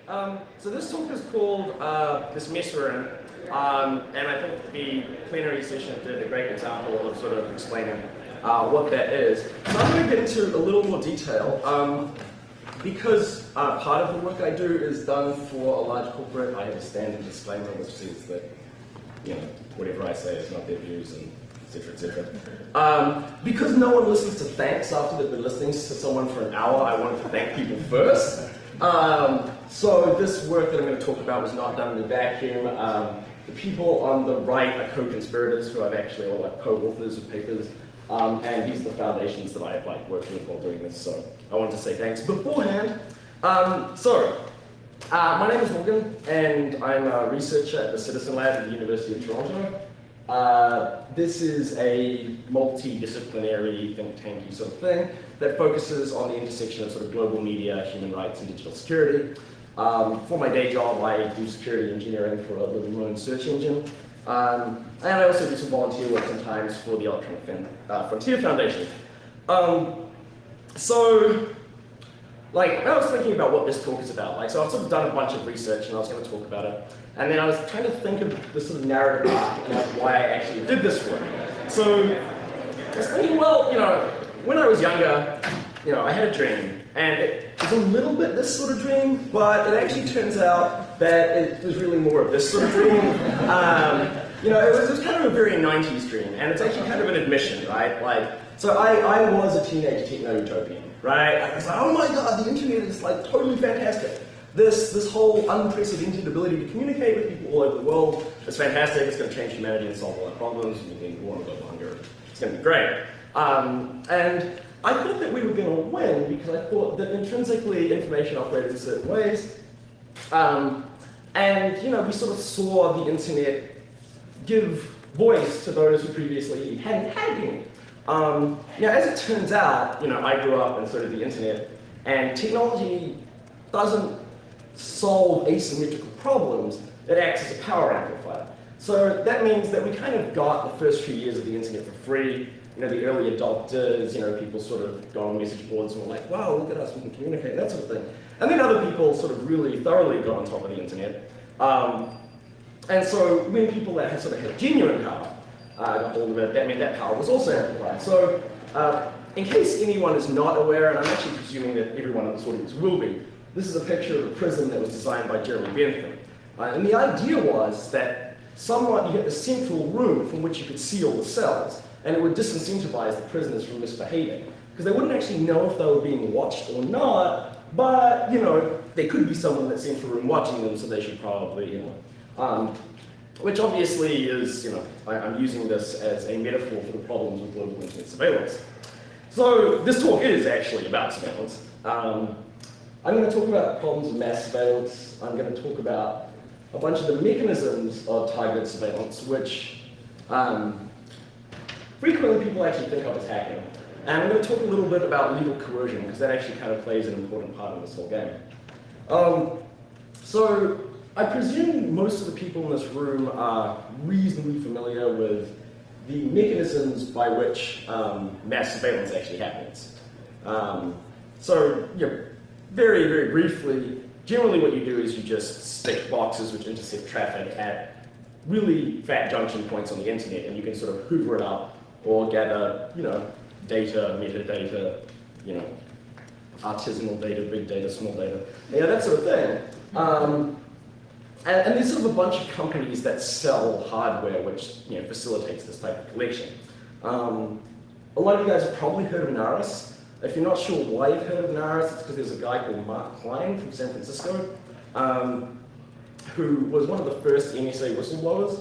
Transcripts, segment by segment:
So this talk is called This Mess We're In, and I think the plenary session did a great example of sort of explaining what that is. So I'm going to get into a little more detail, because part of the work I do is done for a large corporate. I have a standard disclaimer which says that, you know, whatever I say is not their views, and etc., etc. Because no one listens to thanks after they've been listening to someone for an hour, I wanted to thank people first. So this work that I'm going to talk about was not done in a vacuum. The people on the right are co-conspirators who I've actually, or like co-authors of papers, and these are the foundations that I've worked with while doing this. So I wanted to say thanks beforehand. My name is Morgan, and I'm a researcher at the Citizen Lab at the University of Toronto. This is a multidisciplinary think tanky sort of thing that focuses on the intersection of sort of global media, human rights, and digital security. For my day job, I do security engineering for a little known search engine. And I also do some volunteer work sometimes for the Electronic Frontier Foundation. I was thinking about what this talk is about. So I've sort of done a bunch of research and I was going to talk about it. And then I was trying to think of the sort of narrative arc and why I actually did this work. So I was thinking, well, when I was younger, I had a dream. And it was a little bit this sort of dream, but it actually turns out that it was really more of this sort of dream. It was kind of a very 90s dream, and it's actually kind of an admission, right? So I was a teenage techno-utopian, right? I was like, oh my god, the internet is totally fantastic. This whole unprecedented ability to communicate with people all over the world is fantastic. It's going to change humanity and solve all our problems. We can go on global hunger. It's going to be great. And I thought that we were going to win because I thought that intrinsically information operated in certain ways. We sort of saw the internet give voice to those who previously hadn't had any. As it turns out, I grew up and so did the internet, and technology doesn't solve asymmetrical problems, it acts as a power amplifier. So that means that we kind of got the first few years of the internet for free. The early adopters, people sort of got on message boards and were like, wow, look at us, we can communicate, that sort of thing. And then other people sort of really thoroughly got on top of the internet. And so when people that had sort of had genuine power got hold of it, that meant that power was also amplified. So in case anyone is not aware, and I'm actually presuming that everyone in this audience will be, this is a picture of a prison that was designed by Jeremy Bentham. And the idea was that somewhat you get the central room from which you could see all the cells, and it would disincentivize the prisoners from misbehaving. Because they wouldn't actually know if they were being watched or not, but, there could be someone in that central room watching them, so they should probably, which obviously is, I'm using this as a metaphor for the problems with global internet surveillance. So this talk is actually about surveillance. I'm going to talk about problems of mass surveillance. I'm going to talk about a bunch of the mechanisms of targeted surveillance, which frequently people actually think of as hacking. And I'm going to talk a little bit about legal coercion, because that actually kind of plays an important part in this whole game. So I presume most of the people in this room are reasonably familiar with the mechanisms by which mass surveillance actually happens. Very, very briefly, generally what you do is you just stick boxes which intercept traffic at really fat junction points on the internet, and you can sort of hoover it up or gather, data, metadata, artisanal data, big data, small data, that sort of thing. And there's sort of a bunch of companies that sell hardware which facilitates this type of collection. A lot of you guys have probably heard of NARIS. If you're not sure why you've heard of NARIS, it's because there's a guy called Mark Klein from San Francisco who was one of the first NSA whistleblowers.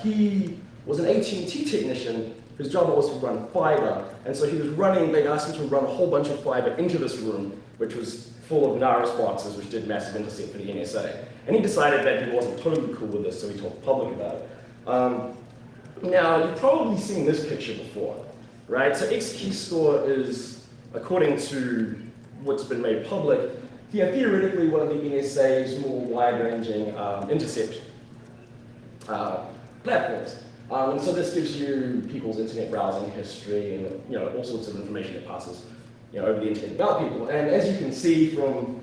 He was an AT&T technician whose job was to run fiber, and so he was they asked him to run a whole bunch of fiber into this room, which was full of NARIS boxes, which did massive intercept for the NSA. And he decided that he wasn't totally cool with this, so he told the public about it. Now, you've probably seen this picture before, right? So XKeystore is, according to what's been made public, theoretically one of the NSA's more wide-ranging intercept platforms. And so this gives you people's internet browsing history and all sorts of information that passes over the internet about people. And as you can see from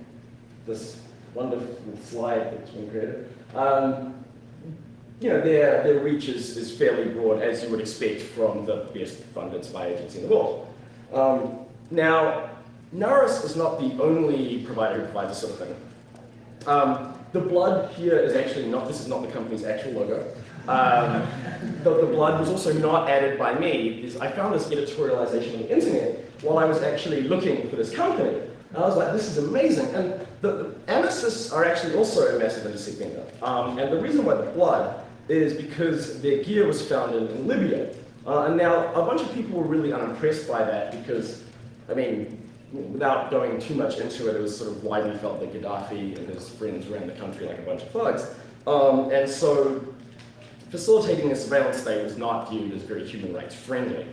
this wonderful slide that's been created. Their reach is fairly broad, as you would expect from the best funded spy agency in the world. Now, Narus is not the only provider who provides this sort of thing. The blood here is actually not, this is not the company's actual logo. The blood was also not added by me. I found this editorialization on the internet while I was actually looking for this company. And I was like, this is amazing. And the Amesis are actually also a massive intersect vendor. And the reason why the blood is because their gear was found in Libya. And now a bunch of people were really unimpressed by that because, I mean, without going too much into it, it was sort of widely felt that Gaddafi and his friends ran the country like a bunch of thugs. And so facilitating a surveillance state was not viewed as very human rights friendly.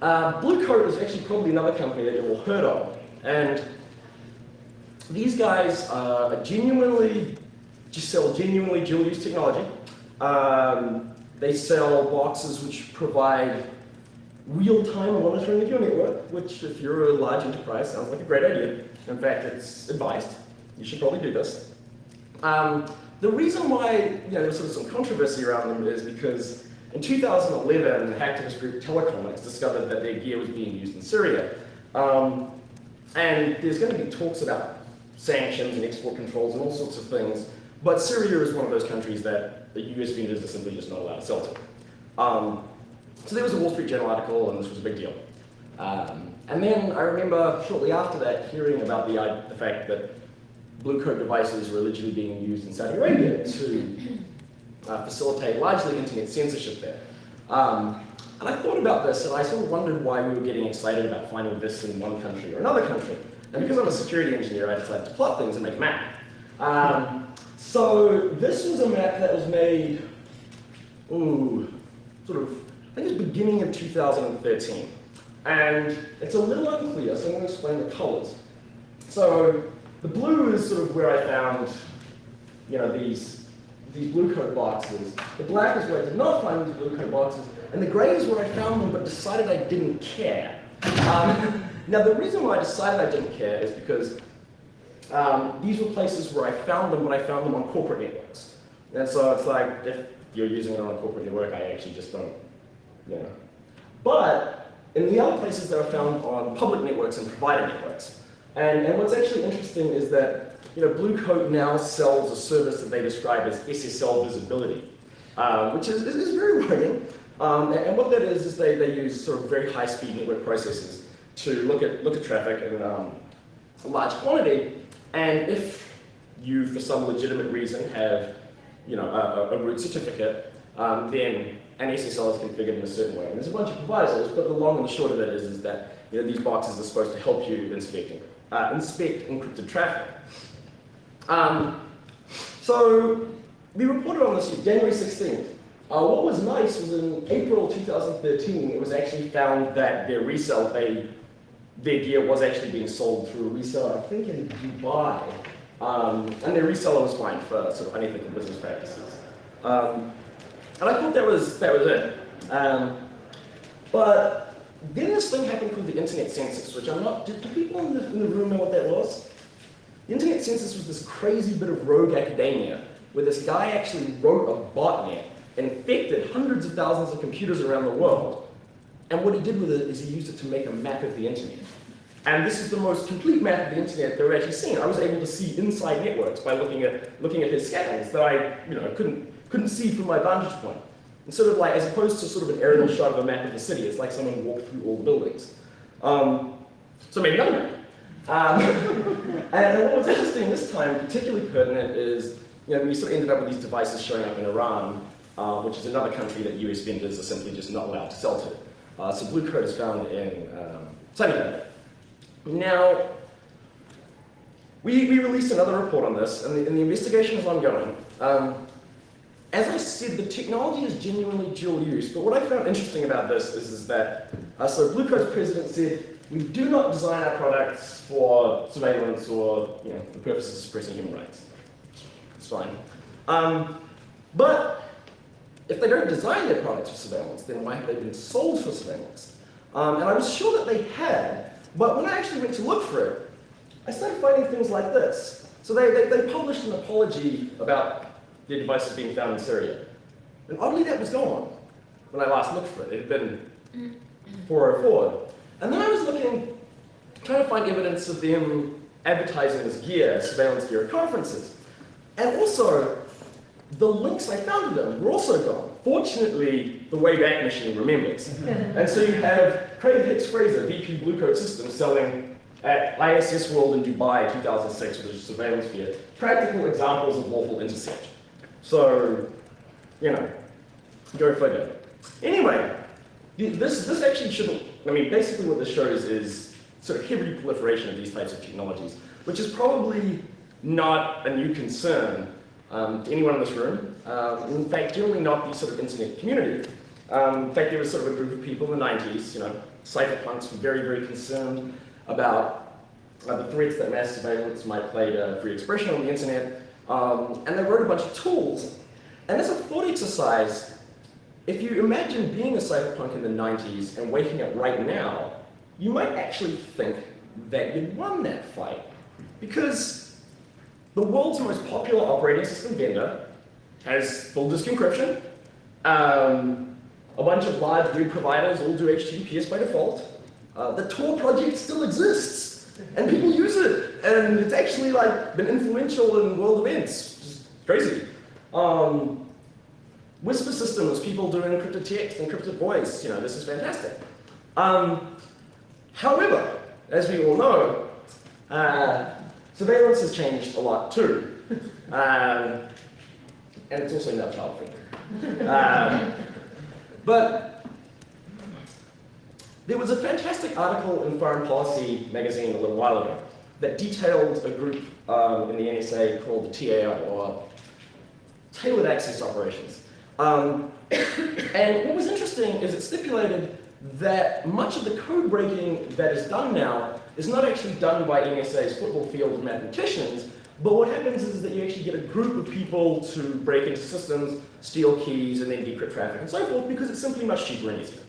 Blue Coat is actually probably another company that you've all heard of. And these guys sell genuinely dual-use technology. They sell boxes which provide real-time monitoring of your network, which if you're a large enterprise sounds like a great idea. In fact, it's advised. You should probably do this. The reason why there's sort of some controversy around them is because in 2011, the hacktivist group Telecomics discovered that their gear was being used in Syria. And there's going to be talks about sanctions and export controls and all sorts of things, but Syria is one of those countries that the US vendors are simply just not allowed to sell to. So there was a Wall Street Journal article, and this was a big deal. And then I remember shortly after that hearing about the fact that Blue Coat devices were allegedly being used in Saudi Arabia to facilitate largely internet censorship there. And I thought about this, and I sort of wondered why we were getting excited about finding this in one country or another country. And because I'm a security engineer, I decided to plot things and make a map. So this was a map that was made, I think it was beginning of 2013. And it's a little unclear, so I'm going to explain the colors. So the blue is sort of where I found, these Blue Coat boxes. The black is where I did not find these Blue Coat boxes. And the gray is where I found them, but decided I didn't care. Now, the reason why I decided I didn't care is because these were places where I found them, but I found them on corporate networks. And so it's like, if you're using it on a corporate network, I actually just don't, But in the other places, they were found on public networks and provider networks. And what's actually interesting is that Blue Coat now sells a service that they describe as SSL visibility, which is very worrying. And what that is they use sort of very high-speed network processes to look at traffic in a large quantity. And if you, for some legitimate reason, have a root certificate, then an SSL is configured in a certain way. And there's a bunch of providers, but the long and the short of it is that these boxes are supposed to help you inspect encrypted traffic. So we reported on this January 16th. What was nice was in April 2013, it was actually found that their gear was actually being sold through a reseller, I think in Dubai. And their reseller was fined for sort of unethical business practices. And I thought that was it. But then this thing happened called the Internet Census, which do people in the room know what that was? The Internet Census was this crazy bit of rogue academia where this guy actually wrote a botnet and infected hundreds of thousands of computers around the world. And what he did with it is he used it to make a map of the internet. And this is the most complete map of the internet that we've actually seen. I was able to see inside networks by looking at his scans that I couldn't see from my vantage point. And sort of like, as opposed to sort of an aerial shot of a map of the city, it's like someone walked through all the buildings. So maybe another map. And what was interesting this time, particularly pertinent, is we sort of ended up with these devices showing up in Iran, which is another country that US vendors are simply just not allowed to sell to. So Blue Coat is found in Saudi Arabia. Now, we released another report on this, and the investigation is ongoing. As I said, the technology is genuinely dual use, but what I found interesting about this is that, so Blue Coat's president said, we do not design our products for surveillance or the purpose of suppressing human rights. It's fine. But if they don't design their products for surveillance, then why have they been sold for surveillance? And I was sure that they had, But when I actually went to look for it, I started finding things like this. So they published an apology about their devices being found in Syria. And oddly, that was gone when I last looked for it. It had been 404. And then I was looking, trying to find evidence of them advertising this gear, surveillance gear at conferences. And also, the links I found to them were also gone. Fortunately, the Wayback Machine remembers. And so you have Craig Hicks Fraser, VP Blue Coat Systems, selling at ISS World in Dubai 2006, which is surveillance gear, practical examples of lawful intercept. So, you know, go figure. Anyway, this actually shouldn't, I mean, basically what this shows is sort of heavy proliferation of these types of technologies, which is probably not a new concern to anyone in this room. In fact, generally not the sort of internet community. In fact, there was sort of a group of people in the 90s, you know, cypherpunks were very, very concerned about the threats that mass surveillance might play to free expression on the internet. And they wrote a bunch of tools. And as a thought exercise, if you imagine being a cypherpunk in the 90s and waking up right now, you might actually think that you'd won that fight. Because the world's most popular operating system vendor has full disk encryption. A bunch of large grid providers all do HTTPS by default. The Tor project still exists, and people use it, and it's actually like been influential in world events. Just crazy. Whisper systems, people doing encrypted text, encrypted voice, you know, this is fantastic. However, as we all know, surveillance has changed a lot too. And it's also now child-friendly. But there was a fantastic article in Foreign Policy magazine a little while ago that detailed a group in the NSA called the TAO, or Tailored Access Operations. And what was interesting is it stipulated that much of the code breaking that is done now is not actually done by NSA's football field of mathematicians, but what happens is that you actually get a group of people to break into systems, steal keys, and then decrypt traffic and so forth, because it's simply much cheaper and easier.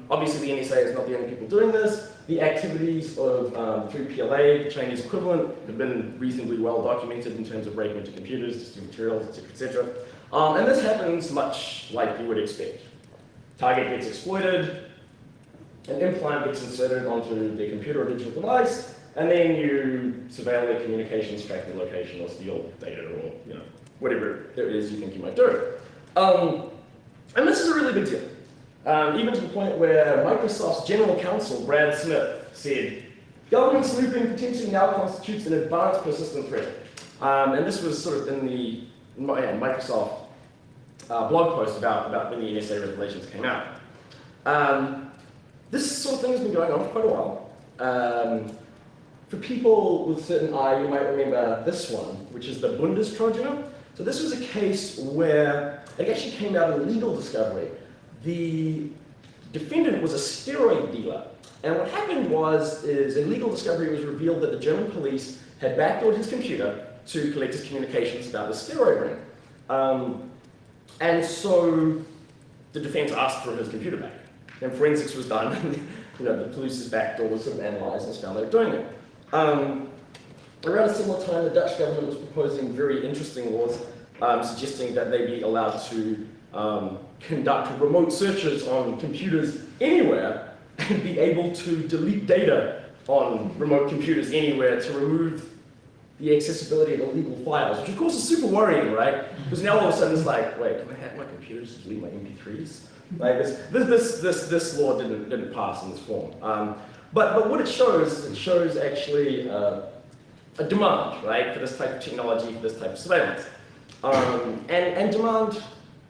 Obviously, the NSA is not the only people doing this. The activities of 3PLA, the Chinese equivalent, have been reasonably well documented in terms of breaking into computers, to steal materials, etc., etc. And this happens much like you would expect. Target gets exploited, an implant gets inserted onto their computer or digital device, and then you surveil their communications, track their location, or steal data, or you know, whatever it is you think you might do. And this is a really big deal. Even to the point where Microsoft's general counsel, Brad Smith, said, government snooping potentially now constitutes an advanced persistent threat. And this was sort of in the Microsoft blog post about when the NSA revelations came out. This sort of thing has been going on for quite a while. For people with a certain eye, you might remember this one, which is the Bundestrojaner. So this was a case where it actually came out of a legal discovery. The defendant was a steroid dealer. And what happened is in legal discovery, it was revealed that the German police had backdoored his computer to collect his communications about the steroid ring. And so the defense asked for his computer back. And forensics was done, and you know, the police's backdoor was sort of analyzed and found they were doing it. Around a similar time, the Dutch government was proposing very interesting laws suggesting that they be allowed to conduct remote searches on computers anywhere and be able to delete data on remote computers anywhere to remove the accessibility of illegal files, which of course is super worrying, right? Because now all of a sudden it's like, wait, can I hack my computers to delete my MP3s? Like this law didn't pass in this form. But what it shows actually a demand, right, for this type of technology, for this type of surveillance. And demand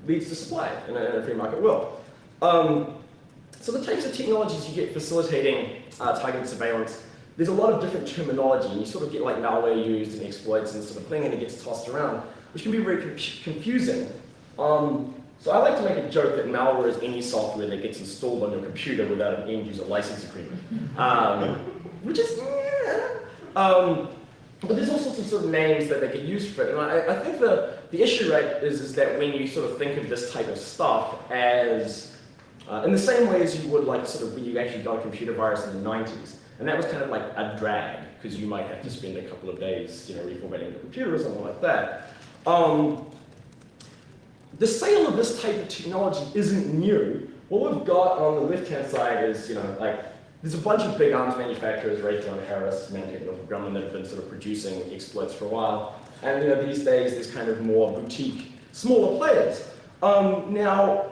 leads to supply in a free market world. So the types of technologies you get facilitating targeted surveillance, there's a lot of different terminology, and you sort of get like malware used and exploits and this sort of thing, and it gets tossed around, which can be very confusing. So I like to make a joke that malware is any software that gets installed on your computer without an end-user license agreement, which is, but there's all sorts of sort of names that they get used for it. And I think the issue, right, is that when you sort of think of this type of stuff as In the same way as you would like sort of when you actually got a computer virus in the 90s. And that was kind of like a drag, because you might have to spend a couple of days, reformatting the computer or something like that. The sale of this type of technology isn't new. What we've got on the left-hand side is, there's a bunch of big arms manufacturers, Raytheon, Harris, Manhattan, Northrop Grumman, that have been sort of producing exploits for a while. And these days there's kind of more boutique, smaller players. Now,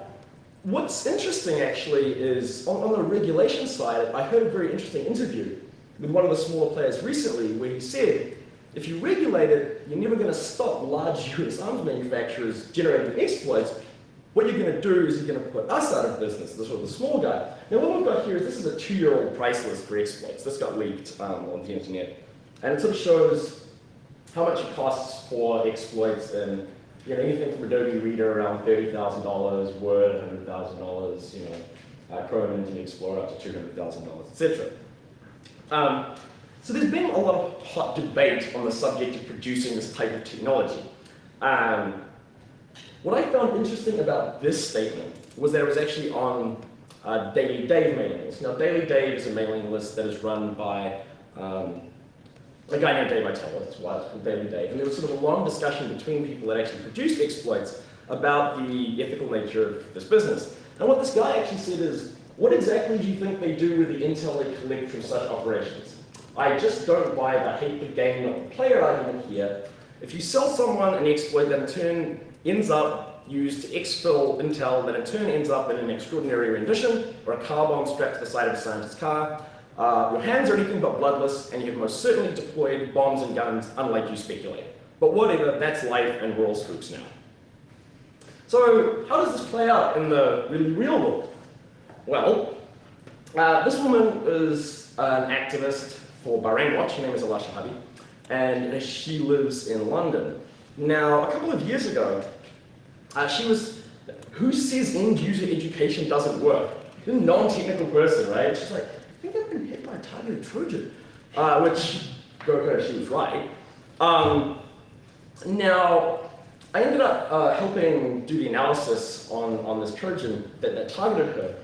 what's interesting actually is on the regulation side, I heard a very interesting interview with one of the smaller players recently where he said, if you regulate it, you're never going to stop large US arms manufacturers generating exploits. What you're going to do is you're going to put us out of business, the sort of the small guy. Now what we've got here is this is a 2-year-old price list for exploits. This got leaked on the internet. And it sort of shows how much it costs for exploits in anything from Adobe Reader around $30,000, Word $100,000, Chrome Internet Explorer up to $200,000, etc. So there's been a lot of hot debate on the subject of producing this type of technology. What I found interesting about this statement was that it was actually on Daily Dave mailing list. Now, Daily Dave is a mailing list that is run by a guy named Dave Vitale, that's why it's called Daily Dave. And there was sort of a long discussion between people that actually produced exploits about the ethical nature of this business. And what this guy actually said is, what exactly do you think they do with the intel they collect from such operations? I just don't buy the hate the game, not the player argument here. If you sell someone an exploit that in turn ends up used to exfil intel that in turn ends up in an extraordinary rendition or a car bomb strapped to the side of a scientist's car, your hands are anything but bloodless, and you have most certainly deployed bombs and guns, unlike you speculate. But whatever, that's life, and we're all spooks now. So how does this play out in the really real world? Well, this woman is an activist for Bahrain Watch. Her name is Alasha Habi, and she lives in London. Now, a couple of years ago, she was, who says end user education doesn't work? She's a non-technical person, right? She's like, I think I've been hit by a targeted Trojan, which, she was right. Now, I ended up helping do the analysis on this Trojan that targeted her.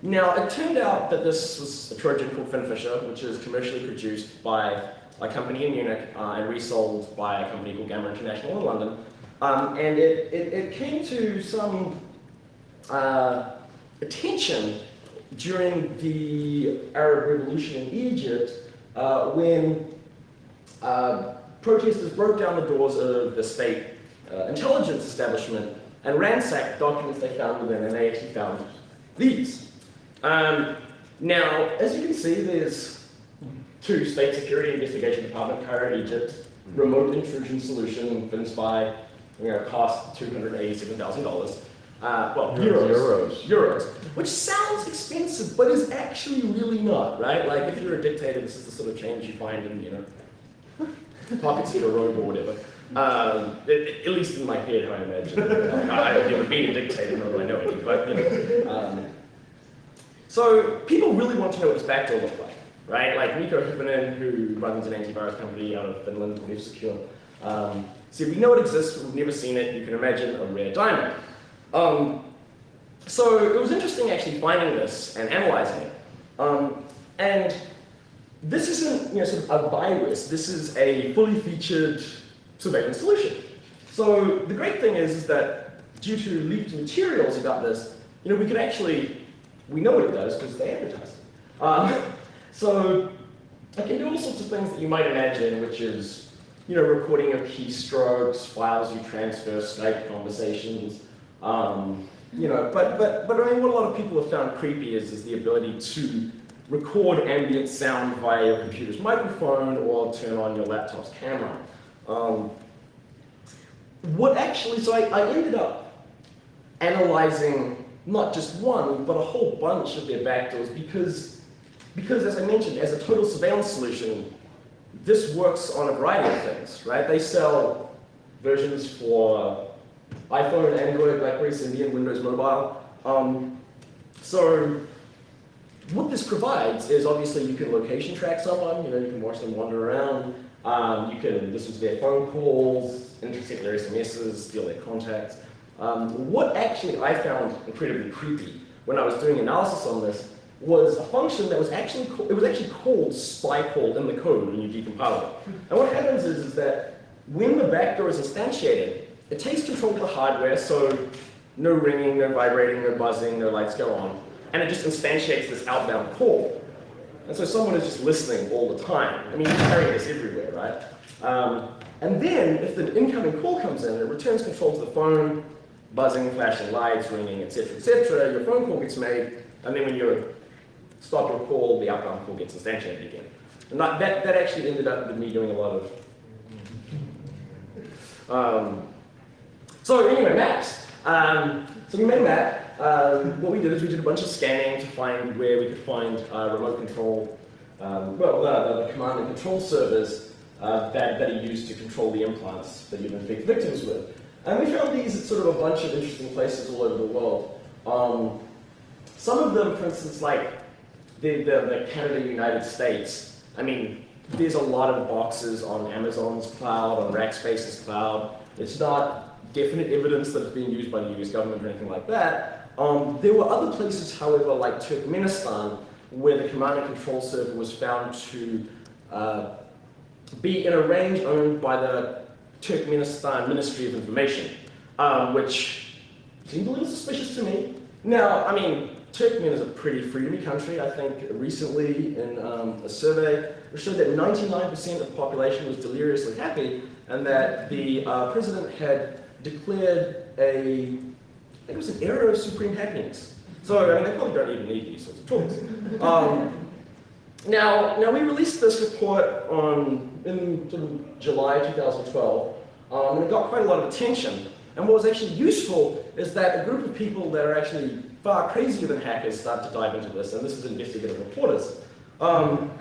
Now, it turned out that this was a Trojan called Finfisher, which is commercially produced by a company in Munich and resold by a company called Gamma International in London. And it came to some attention during the Arab Revolution in Egypt when protesters broke down the doors of the state intelligence establishment and ransacked documents they found within, and they actually found these. Now, as you can see, there's 2 State Security Investigation Department, Cairo, Egypt, remote intrusion solution, FinSpy, cost $287,000. Well, euros, which sounds expensive, but is actually really not, right? Like, if you're a dictator, this is the sort of change you find in, pockets of a robe or whatever. At least in my head, I imagine. I've never been a dictator, nor do I know any, but, so people really want to know what this backdoor looks like, right? Like Mikko Hyppinen, who runs an antivirus company out of Finland, F-Secure, said, we know it exists, but we've never seen it. You can imagine a rare diamond. So it was interesting actually finding this and analyzing it. And this isn't sort of a virus. This is a fully featured surveillance solution. So the great thing is that due to leaked materials about this, we could actually, we know what it does because they advertise it. So it can do all sorts of things that you might imagine, which is, recording your keystrokes, files you transfer, Skype conversations. But I mean, what a lot of people have found creepy is the ability to record ambient sound via your computer's microphone or turn on your laptop's camera. So I ended up analyzing not just one, but a whole bunch of their backdoors because as I mentioned, as a total surveillance solution, this works on a variety of things, right? They sell versions for iPhone, Android, BlackBerry, Symbian, Windows Mobile. So what this provides is obviously you can location track someone, you can watch them wander around, you can listen to their phone calls, intercept their SMSs, steal their contacts. What actually I found incredibly creepy when I was doing analysis on this was a function that was actually called spy call in the code when you decompile it. And what happens is that when the backdoor is instantiated, it takes control of the hardware, so no ringing, no vibrating, no buzzing, no lights go on, and it just instantiates this outbound call. And so someone is just listening all the time. I mean, you're carrying this everywhere, right? And then, if the incoming call comes in, it returns control to the phone, buzzing, flashing lights, ringing, etc., etc. Your phone call gets made, and then when you stop your call, the outbound call gets instantiated again. And that actually ended up with me doing a lot of... So anyway, maps. So we made a map. What we did is we did a bunch of scanning to find where we could find remote control, the command and control servers that are used to control the implants that you've infected victims with. And we found these at sort of a bunch of interesting places all over the world. Some of them, for instance, like the Canada, United States. I mean, there's a lot of boxes on Amazon's cloud, on Rackspace's cloud. It's not definite evidence that it's being used by the US government or anything like that. There were other places, however, like Turkmenistan, where the command and control server was found to be in a range owned by the Turkmenistan Ministry of Information, which seemed a little suspicious to me. Now, I mean, Turkmen is a pretty freedomy country. I think recently in a survey it showed that 99% of the population was deliriously happy, and that the president had declared it was an era of supreme happiness. So, I mean, they probably don't even need these sorts of talks. Now we released this report in sort of July 2012, and it got quite a lot of attention. And what was actually useful is that a group of people that are actually far crazier than hackers started to dive into this, and this is investigative reporters. And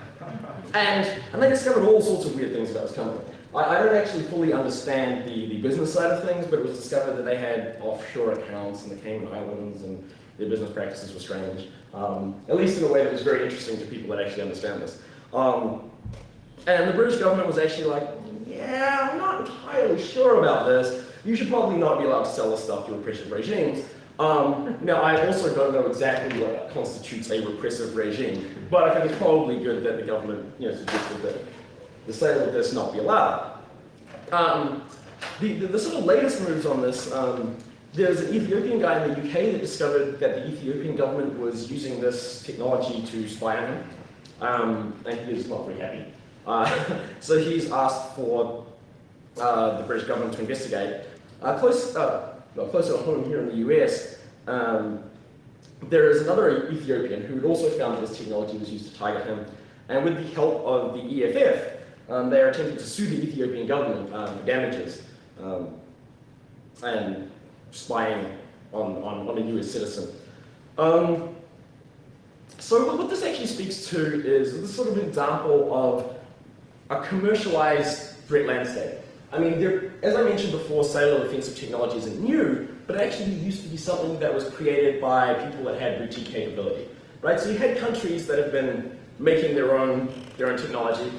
they discovered all sorts of weird things about this company. I don't actually fully understand the business side of things, but it was discovered that they had offshore accounts in the Cayman Islands, and their business practices were strange, at least in a way that was very interesting to people that actually understand this. And the British government was actually like, yeah, I'm not entirely sure about this. You should probably not be allowed to sell this stuff to repressive regimes. Now, I also don't know exactly what constitutes a repressive regime, but I think it's probably good that the government suggested that the sale of this not be allowed. The sort of latest moves on this, there's an Ethiopian guy in the UK that discovered that the Ethiopian government was using this technology to spy on him, and he is not very happy. So he's asked for the British government to investigate. Closer to home here in the US, there is another Ethiopian who had also found that this technology was used to target him, and with the help of the EFF, they are attempting to sue the Ethiopian government for damages and spying on a US citizen. So what this actually speaks to is this sort of example of a commercialized threat landscape. I mean, as I mentioned before, sale of offensive technology isn't new, but it actually used to be something that was created by people that had boutique capability, right? So you had countries that have been making their own technology.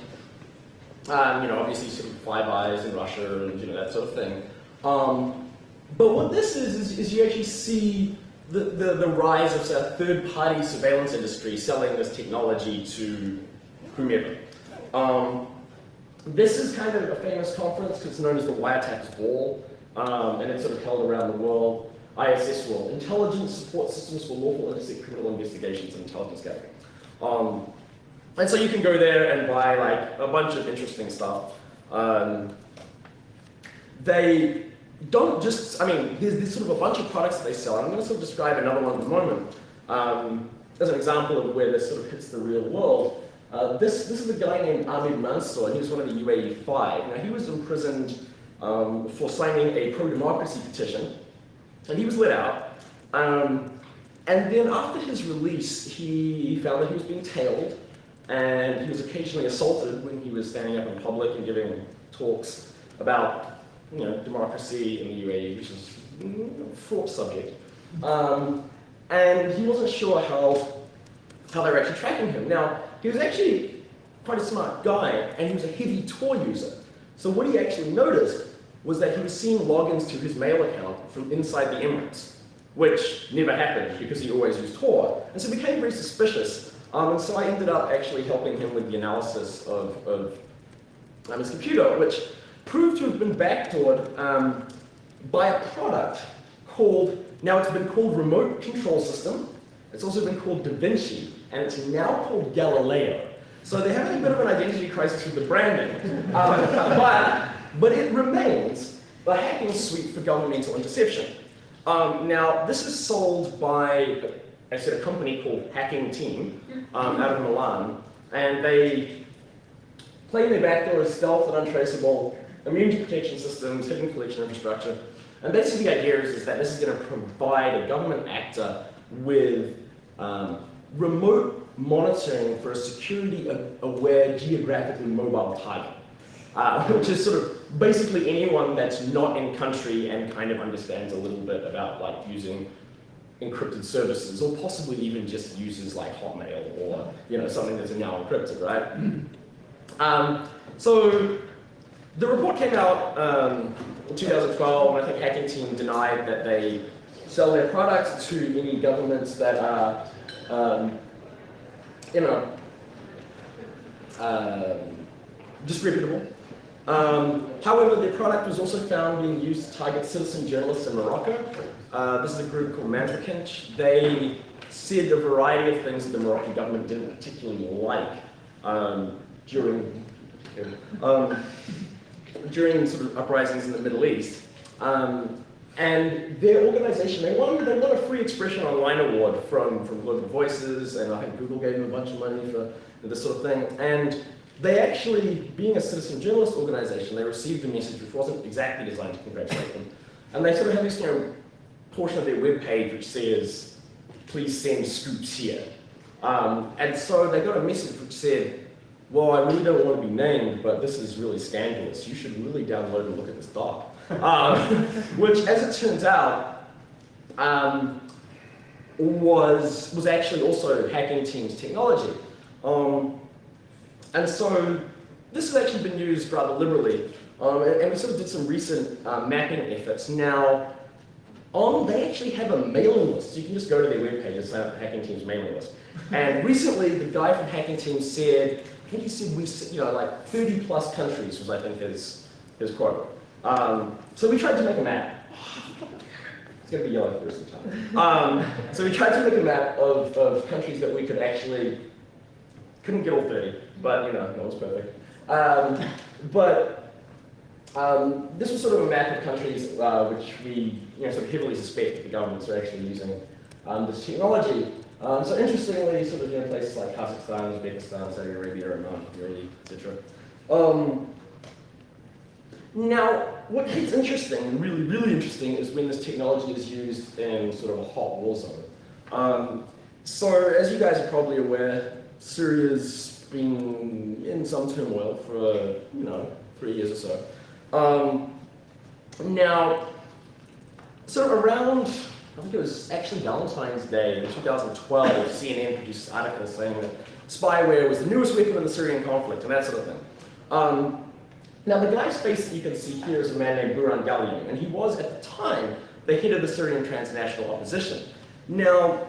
Obviously sort of Five Eyes in Russia and that sort of thing. But what this is you actually see the rise of a third-party surveillance industry selling this technology to whomever. This is kind of a famous conference because it's known as the Wiretappers Ball, and it's sort of held around the world. ISS World, Intelligence Support Systems for Lawful Intersect Criminal Investigations and Intelligence Gathering. And so you can go there and buy like a bunch of interesting stuff. They don't just, there's sort of a bunch of products that they sell, and I'm going to sort of describe another one at the moment as an example of where this sort of hits the real world. This is a guy named Ahmed Mansour, and he was one of the UAE 5. Now, he was imprisoned for signing a pro-democracy petition, and he was let out. And then after his release, he found that he was being tailed, and he was occasionally assaulted when he was standing up in public and giving talks about democracy in the UAE, which is a fraught subject. And he wasn't sure how they were actually tracking him. Now, he was actually quite a smart guy, and he was a heavy Tor user. So what he actually noticed was that he was seeing logins to his mail account from inside the Emirates, which never happened because he always used Tor. And so it became very suspicious. And so I ended up actually helping him with the analysis of his computer, which proved to have been backdoored by a product called, now it's been called Remote Control System, it's also been called Da Vinci, and it's now called Galileo. So they're having a bit of an identity crisis with the branding, but it remains a hacking suite for governmental interception. Now, this is sold by, I said, a company called Hacking Team out of Milan, and they claim their backdoor is stealth and untraceable, immunity protection systems, hidden collection infrastructure. And basically the idea is that this is going to provide a government actor with remote monitoring for a security-aware, geographically mobile target, which is sort of basically anyone that's not in country and kind of understands a little bit about like using encrypted services, or possibly even just uses like Hotmail or something that's now encrypted, right? So the report came out in 2012, and I think Hacking Team denied that they sell their products to any governments that are, disreputable. However, their product was also found being used to target citizen journalists in Morocco. This is a group called Mantrakinch. They said a variety of things that the Moroccan government didn't particularly like during sort of uprisings in the Middle East. And their organization, they won a free expression online award from Global Voices, and I think Google gave them a bunch of money for this sort of thing. And they actually, being a citizen journalist organization, they received a message which wasn't exactly designed to congratulate them. And they sort of have this portion of their webpage which says, please send scoops here. And so they got a message which said, well, I really don't want to be named, but this is really scandalous. You should really download and look at this doc. Which, as it turns out, was actually also Hacking Team's technology. And so this has actually been used rather liberally. And we sort of did some recent mapping efforts. Now, they actually have a mailing list. You can just go to their webpage and sign up for Hacking Team's mailing list. And recently, the guy from Hacking Team said, I think he said like 30 plus countries was, I think, his quote. So we tried to make a map. It's going to be yellow for the rest of the time. So we tried to make a map of countries that we could actually, couldn't get all 30, but no one's perfect. This was sort of a map of countries which we sort of heavily suspect that the governments are actually using this technology. So interestingly, sort of places like Kazakhstan, Uzbekistan, Saudi Arabia, Oman, Iraq, etc. Now, what gets interesting, really, really interesting, is when this technology is used in sort of a hot war zone. So, as you guys are probably aware, Syria's been in some turmoil for 3 years or so. Now, sort of around, I think it was actually Valentine's Day in 2012, CNN produced an article saying that spyware was the newest weapon in the Syrian conflict and that sort of thing. Now, the guy's face that you can see here is a man named Buran Galyou, and he was, at the time, the head of the Syrian transnational opposition. Now,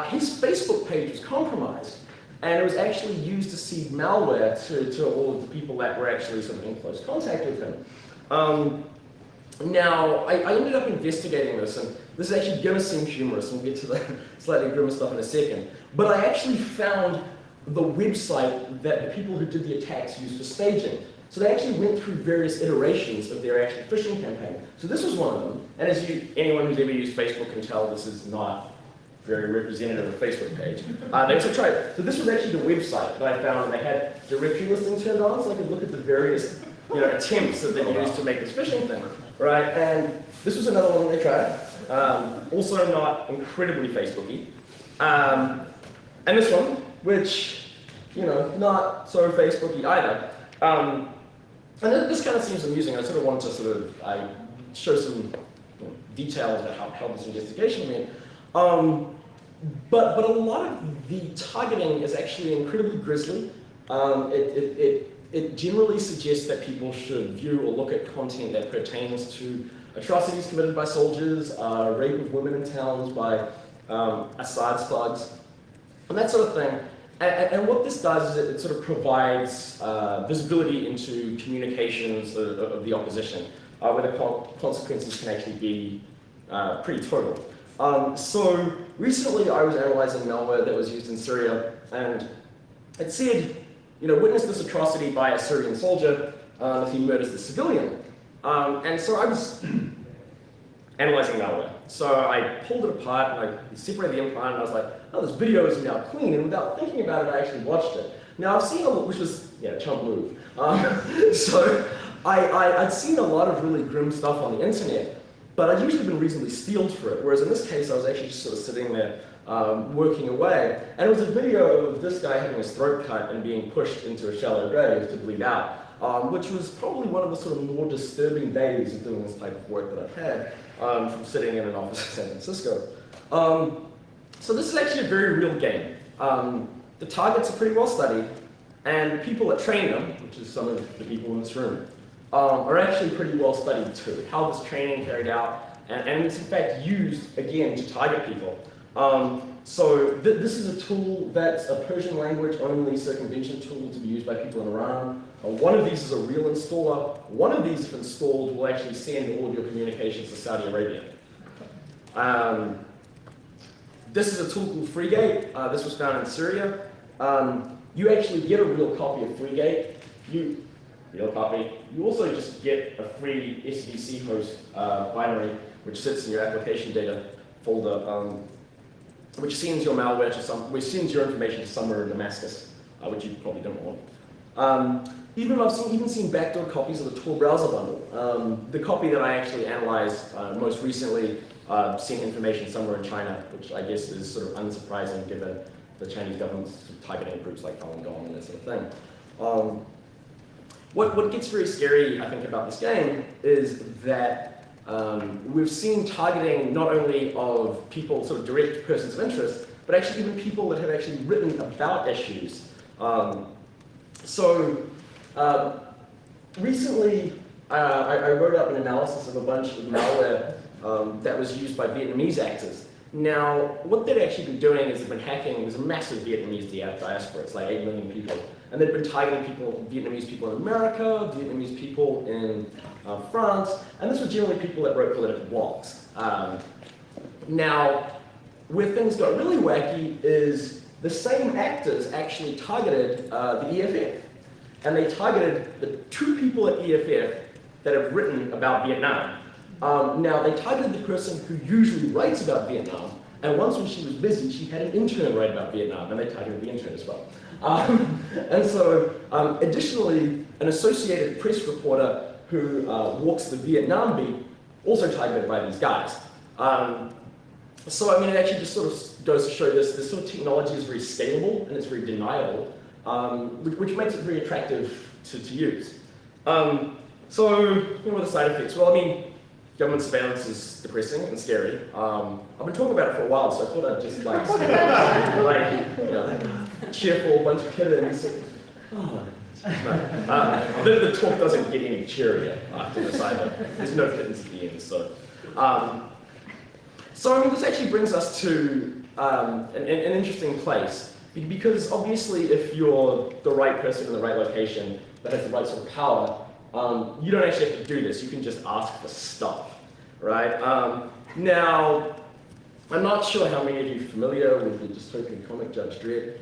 his Facebook page was compromised, and it was actually used to seed malware to all of the people that were actually sort of in close contact with him. Now, I ended up investigating this, and this is actually going to seem humorous, and we'll get to the slightly grimmer stuff in a second, but I actually found the website that the people who did the attacks used for staging. So they actually went through various iterations of their actual phishing campaign. So this was one of them, and as anyone who's ever used Facebook can tell, this is not very representative of a Facebook page. They also tried. So this was actually the website that I found, and they had directory listing turned on, so I could look at the various attempts that they used to make this phishing thing, right? And this was another one that they tried. Also not incredibly Facebooky. And this one, which, not so Facebooky either. And this kind of seems amusing. I sort of wanted to show some details about how this investigation went. But a lot of the targeting is actually incredibly grisly. it generally suggests that people should view or look at content that pertains to atrocities committed by soldiers, rape of women in towns by Assad thugs, and that sort of thing. And what this does is it sort of provides visibility into communications of the opposition, where the consequences can actually be pretty total. So recently I was analyzing malware that was used in Syria, and it said, witness this atrocity by a Syrian soldier if he murders the civilian. And so I was analyzing malware. So I pulled it apart and I separated the implant, and I was like, oh, this video is now clean, and without thinking about it, I actually watched it. Now I've seen which was, chump move. So I'd seen a lot of really grim stuff on the internet, but I'd usually been reasonably steeled for it, whereas in this case I was actually just sort of sitting there working away, and it was a video of this guy having his throat cut and being pushed into a shallow grave to bleed out, which was probably one of the sort of more disturbing days of doing this type of work that I've had from sitting in an office in San Francisco. So this is actually a very real game. The targets are pretty well studied, and the people that train them, which is some of the people in this room, are actually pretty well studied too. How this training carried out, and it's in fact used, again, to target people. So this is a tool that's a Persian language only circumvention tool to be used by people in Iran. One of these is a real installer. One of these, if installed, will actually send all of your communications to Saudi Arabia. This is a tool called FreeGate. This was found in Syria. You actually get a real copy of FreeGate. Real copy. You also just get a free SVC host binary, which sits in your application data folder, which sends your malware to which sends your information to somewhere in Damascus, which you probably don't want. I've even seen backdoor copies of the Tor browser bundle. The copy that I actually analyzed most recently sent information somewhere in China, which I guess is sort of unsurprising given the Chinese government's targeting groups like Falun Gong and that sort of thing. What gets very scary, I think, about this game is that we've seen targeting not only of people, sort of direct persons of interest, but actually even people that have actually written about issues. Recently, I wrote up an analysis of a bunch of malware that was used by Vietnamese actors. Now, what they'd actually been doing is they've been hacking, there's a massive Vietnamese diaspora, it's like 8 million people, and they've been targeting Vietnamese people in America, Vietnamese people in France, and this was generally people that wrote political blogs. Now, where things got really wacky is the same actors actually targeted the EFF, and they targeted the 2 people at EFF that have written about Vietnam. Now, they targeted the person who usually writes about Vietnam, and once when she was busy, she had an intern write about Vietnam, and they targeted the intern as well. Additionally, an Associated Press reporter who walks the Vietnam beat, also targeted by these guys. It actually just sort of goes to show this sort of technology is very scalable, and it's very deniable, which makes it very attractive to use. What are the side effects? Well, government surveillance is depressing and scary. I've been talking about it for a while, so I thought I'd just cheerful bunch of kittens. The talk doesn't get any cheerier after this either. There's no kittens at the end, so. This actually brings us to an interesting place, because obviously if you're the right person in the right location that has the right sort of power, you don't actually have to do this. You can just ask for stuff, right? Now, I'm not sure how many of you are familiar with the dystopian comic Judge Dredd,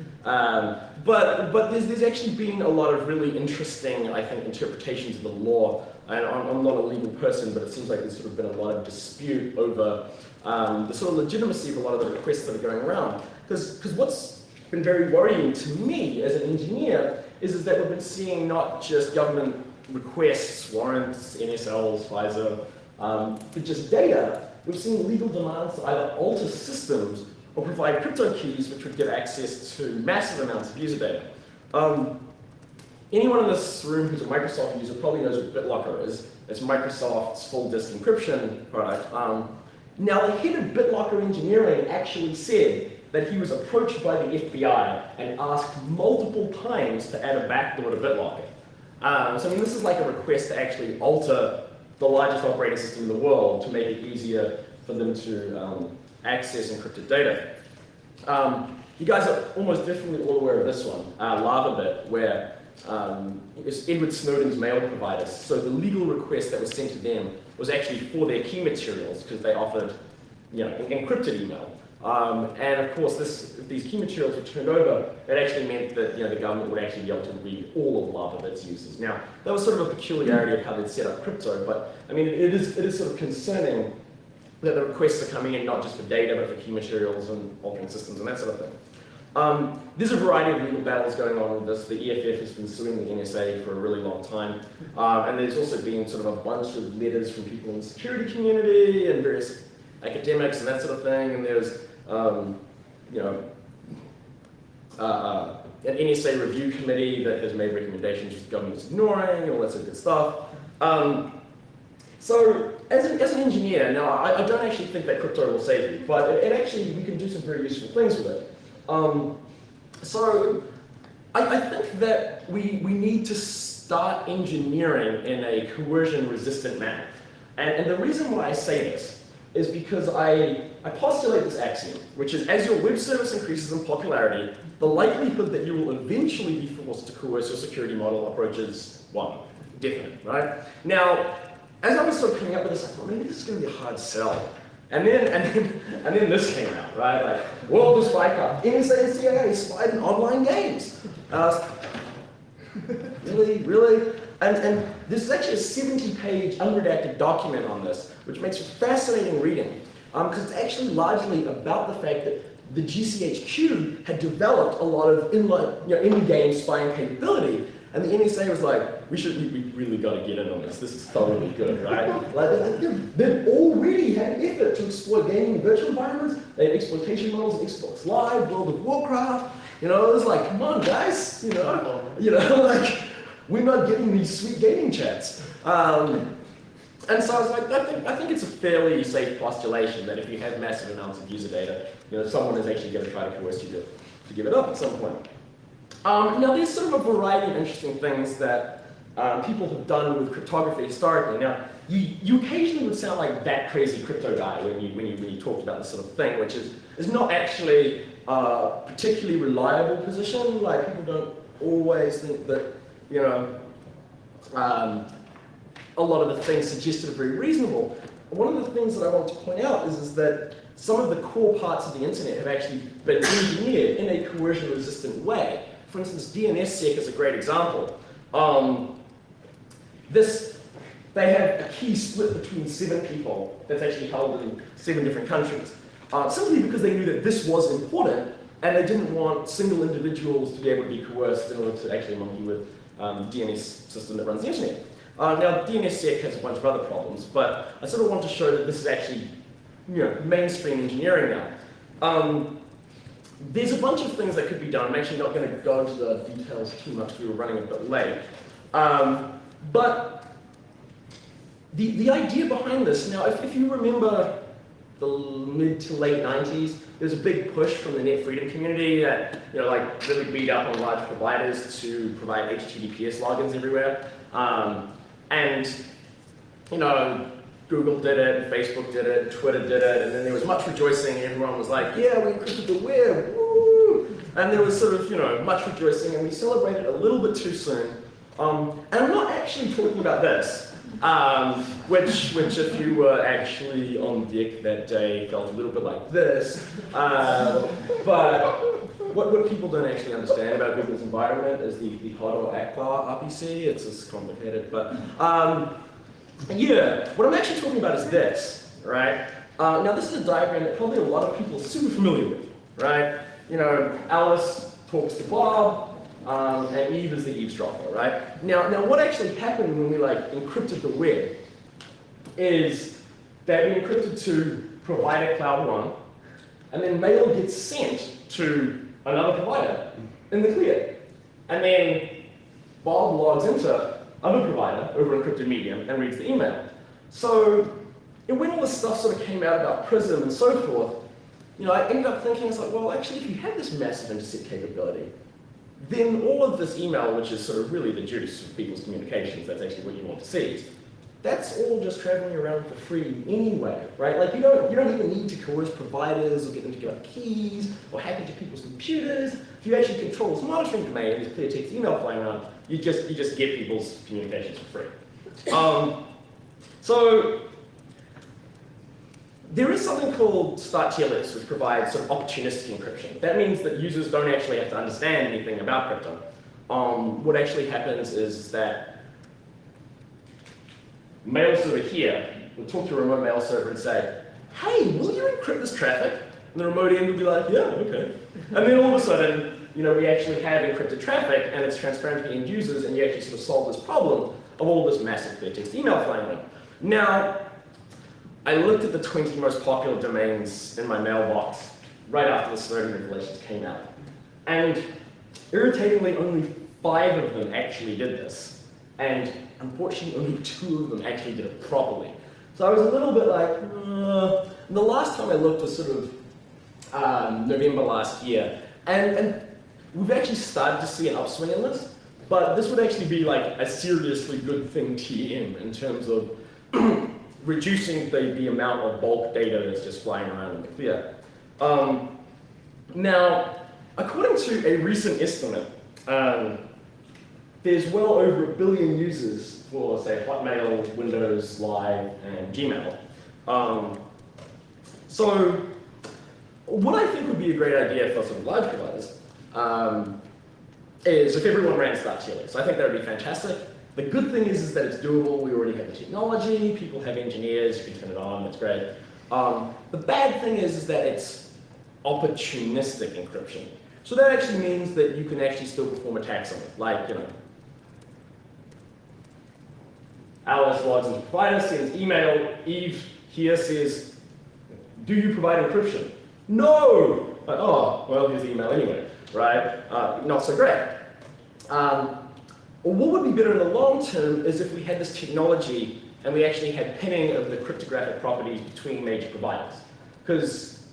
but there's actually been a lot of really interesting, I think, interpretations of the law. And I'm not a legal person, but it seems like there's sort of been a lot of dispute over the sort of legitimacy of a lot of the requests that are going around. Because what's been very worrying to me as an engineer is that we've been seeing not just government requests, warrants, NSLs, FISA, but just data. We've seen legal demands to either alter systems or provide crypto keys which would give access to massive amounts of user data. Anyone in this room who's a Microsoft user probably knows what BitLocker is. It's Microsoft's full disk encryption product. Now, the head of BitLocker engineering actually said that he was approached by the FBI and asked multiple times to add a backdoor to BitLocker. So I mean, this is like a request to actually alter the largest operating system in the world to make it easier for them to access encrypted data. You guys are almost definitely all aware of this one, Lavabit, where it's Edward Snowden's mail provider. So the legal request that was sent to them was actually for their key materials because they offered, encrypted email. And of course, if these key materials were turned over, it actually meant that the government would actually be able to read all of Lavabit's users. Now, that was sort of a peculiarity of how they'd set up crypto, but I mean, it is sort of concerning that the requests are coming in not just for data, but for key materials and altering systems and that sort of thing. There's a variety of legal battles going on with this. The EFF has been suing the NSA for a really long time. And there's also been sort of a bunch of letters from people in the security community and various academics and that sort of thing. And there's, an NSA review committee that has made recommendations which the government's ignoring, all that sort of good stuff. So, as an engineer, now I don't actually think that crypto will save you, but it actually, we can do some very useful things with it. So, I think that we need to start engineering in a coercion-resistant manner. And the reason why I say this is because I postulate this axiom, which is as your web service increases in popularity, the likelihood that you will eventually be forced to coerce your security model approaches 1. Definite, right? Now, as I was sort of coming up with this, I thought maybe this is going to be a hard sell. And then this came out, right? Like, world of spycraft, NSA and CIA spied in online games. Really? And this is actually a 70-page unredacted document on this, which makes it fascinating reading, because it's actually largely about the fact that the GCHQ had developed a lot of in-game spying capability, and the NSA was like, we really got to get in on this. This is thoroughly good, right? Like, they've already had an effort to exploit gaming in virtual environments. They have exploitation models in Xbox Live, World of Warcraft. It was like, come on, guys, like, we're not getting these sweet gaming chats. And so I was like, I think it's a fairly safe postulation that if you have massive amounts of user data, someone is actually going to try to coerce you to give it up at some point. Now, there's sort of a variety of interesting things that people have done with cryptography historically. Now, you occasionally would sound like that crazy crypto guy when you talked about this sort of thing, which is not actually a particularly reliable position. Like, people don't always think that, a lot of the things suggested are very reasonable. One of the things that I want to point out is that some of the core parts of the internet have actually been engineered in a coercion-resistant way. For instance, DNSSEC is a great example. They have a key split between 7 people that's actually held in 7 different countries, simply because they knew that this was important and they didn't want single individuals to be able to be coerced in order to actually monkey with the DNS system that runs the internet. Now, DNSSEC has a bunch of other problems, but I sort of want to show that this is actually mainstream engineering now. There's a bunch of things that could be done. I'm actually not going to go into the details too much because we were running a bit late. But the idea behind this, now if you remember the mid to late 90s, there was a big push from the net freedom community that really beat up on large providers to provide HTTPS logins everywhere. And Google did it, Facebook did it, Twitter did it, and then there was much rejoicing. Everyone was like, yeah, we encrypted the web, woo! And there was sort of, much rejoicing, and we celebrated a little bit too soon. And I'm not actually talking about this, which if you were actually on deck that day, felt a little bit like this. But what people don't actually understand about Google's environment is the Hodor Akbar RPC. It's just complicated, but yeah, what I'm actually talking about is this, right? Now this is a diagram that probably a lot of people are super familiar with, right? Alice talks to Bob, and Eve is the eavesdropper, right? Now what actually happened when we encrypted the web is that we encrypted to provider cloud 1, and then mail gets sent to another provider in the clear. And then Bob logs into other provider over encrypted medium and reads the email. So when all this stuff sort of came out about Prism and so forth, I ended up thinking, it's like, well, actually, if you had this massive intercept capability, then all of this email, which is sort of really the juice of people's communications, that's actually what you want to see, that's all just traveling around for free anyway, right? Like you don't even need to coerce providers or get them to give up keys or hack into people's computers. If you actually control this monitoring domain and there's clear text email flying around, you just get people's communications for free. So there is something called start TLS, which provides sort of opportunistic encryption. That means that users don't actually have to understand anything about crypto. What actually happens is that mail server here will talk to a remote mail server and say, hey, will you encrypt this traffic? And the remote end will be like, yeah, okay. And then all of a sudden, we actually have encrypted traffic and it's transparent to the end users, and you actually sort of solve this problem of all this massive clear text email flying around. Now, I looked at the 20 most popular domains in my mailbox right after the Snowden revelations came out. And irritatingly, only 5 of them actually did this. And unfortunately, only 2 of them actually did it properly. So I was a little bit like, The last time I looked was sort of November last year. And we've actually started to see an upswing in this. But this would actually be like a seriously good thing TM in terms of reducing the amount of bulk data that's just flying around in the clear. Now, according to a recent estimate, there's well over 1 billion users for, say, Hotmail, Windows Live, and Gmail. So, what I think would be a great idea for some large providers is if everyone ran Start TLS. I think that would be fantastic. The good thing is that it's doable. We already have the technology. People have engineers. You can turn it on. That's great. The bad thing is that it's opportunistic encryption. So that actually means that you can actually still perform attacks on it. Like, Alice logs into provider, sends email. Eve here says, do you provide encryption? No! Like, oh, well, here's the email anyway, right? Not so great. Or what would be better in the long term is if we had this technology and we actually had pinning of the cryptographic properties between major providers. Because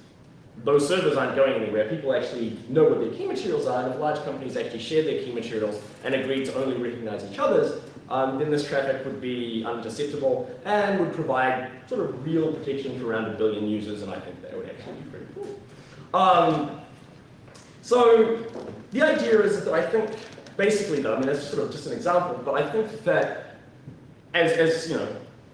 those servers aren't going anywhere. People actually know what their key materials are, and if large companies actually share their key materials and agreed to only recognize each other's, then this traffic would be undeceptible and would provide sort of real protection for around 1 billion users, and I think that would actually be pretty cool. So the idea is that I think, basically though, I mean that's sort of just an example, but I think that as